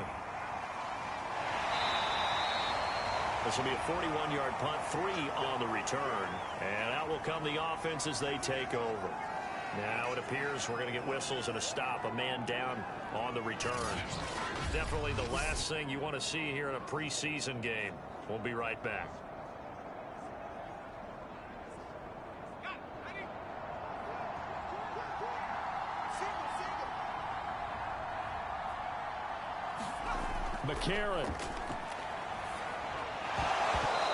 This will be a 41-yard punt, 3 on the return. And out will come the offense as they take over. Now it appears we're going to get whistles and a stop, a man down on the return. Definitely the last thing you want to see here in a preseason game. We'll be right back. McCarron.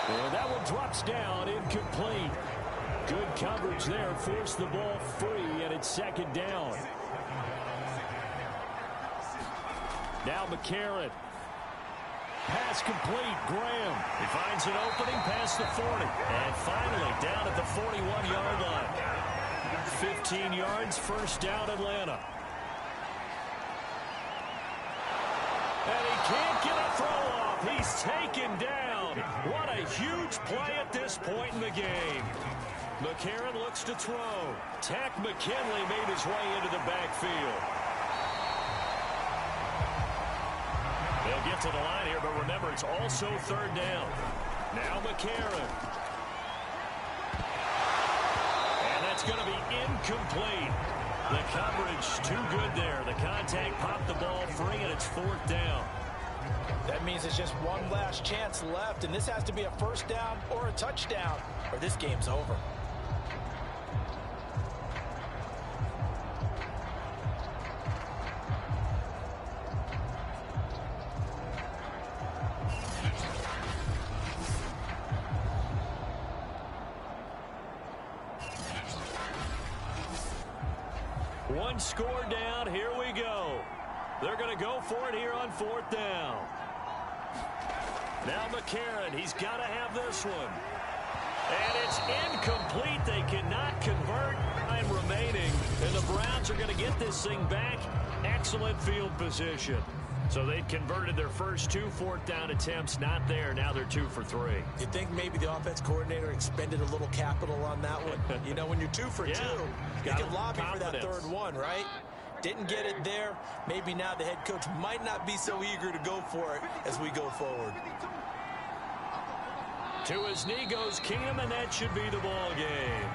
And that one drops down, incomplete. Good coverage there, forced the ball free, and it's 2nd down. Now McCarron. Pass complete, Graham. He finds an opening past the 40. And finally down at the 41-yard line. 15 yards, first down Atlanta. And he can't get a throw off. He's taken down. What a huge play at this point in the game. McCarron looks to throw. Tack McKinley made his way into the backfield. They'll get to the line here, but remember, it's also 3rd down. Now McCarron. And that's going to be incomplete. The coverage too good there. The contact popped the ball free, and it's 4th down. That means it's just one last chance left, and this has to be a first down or a touchdown, or this game's over. One score down. Here we go. They're going to go for it here on 4th down. Now McCarron, he's got to have this one. And it's incomplete. They cannot convert. Time remaining. And the Browns are going to get this thing back. Excellent field position. So they've converted their first 2 fourth-down attempts. Not there. Now they're 2 for 3. You think maybe the offense coordinator expended a little capital on that one? You know, when you're 2 for 2, you can lobby for that third one, right? Didn't get it there. Maybe now the head coach might not be so eager to go for it as we go forward. To his knee goes Keenum, and that should be the ball game.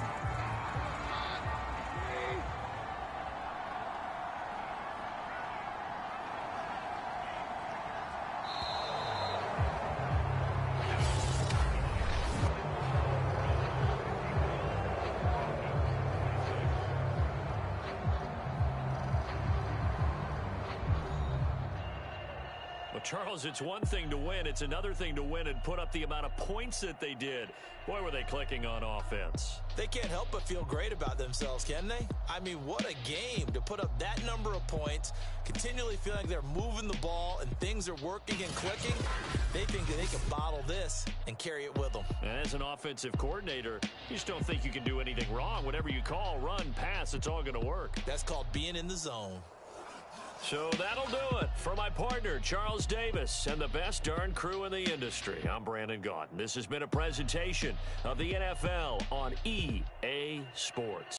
Charles, it's one thing to win. It's another thing to win and put up the amount of points that they did. Boy, were they clicking on offense. They can't help but feel great about themselves, can they? I mean, what a game to put up that number of points, continually feeling like they're moving the ball and things are working and clicking. They think that they can bottle this and carry it with them. And as an offensive coordinator, you just don't think you can do anything wrong. Whatever you call, run, pass, it's all going to work. That's called being in the zone. So that'll do it for my partner, Charles Davis, and the best darn crew in the industry. I'm Brandon Gaudin. This has been a presentation of the NFL on EA Sports.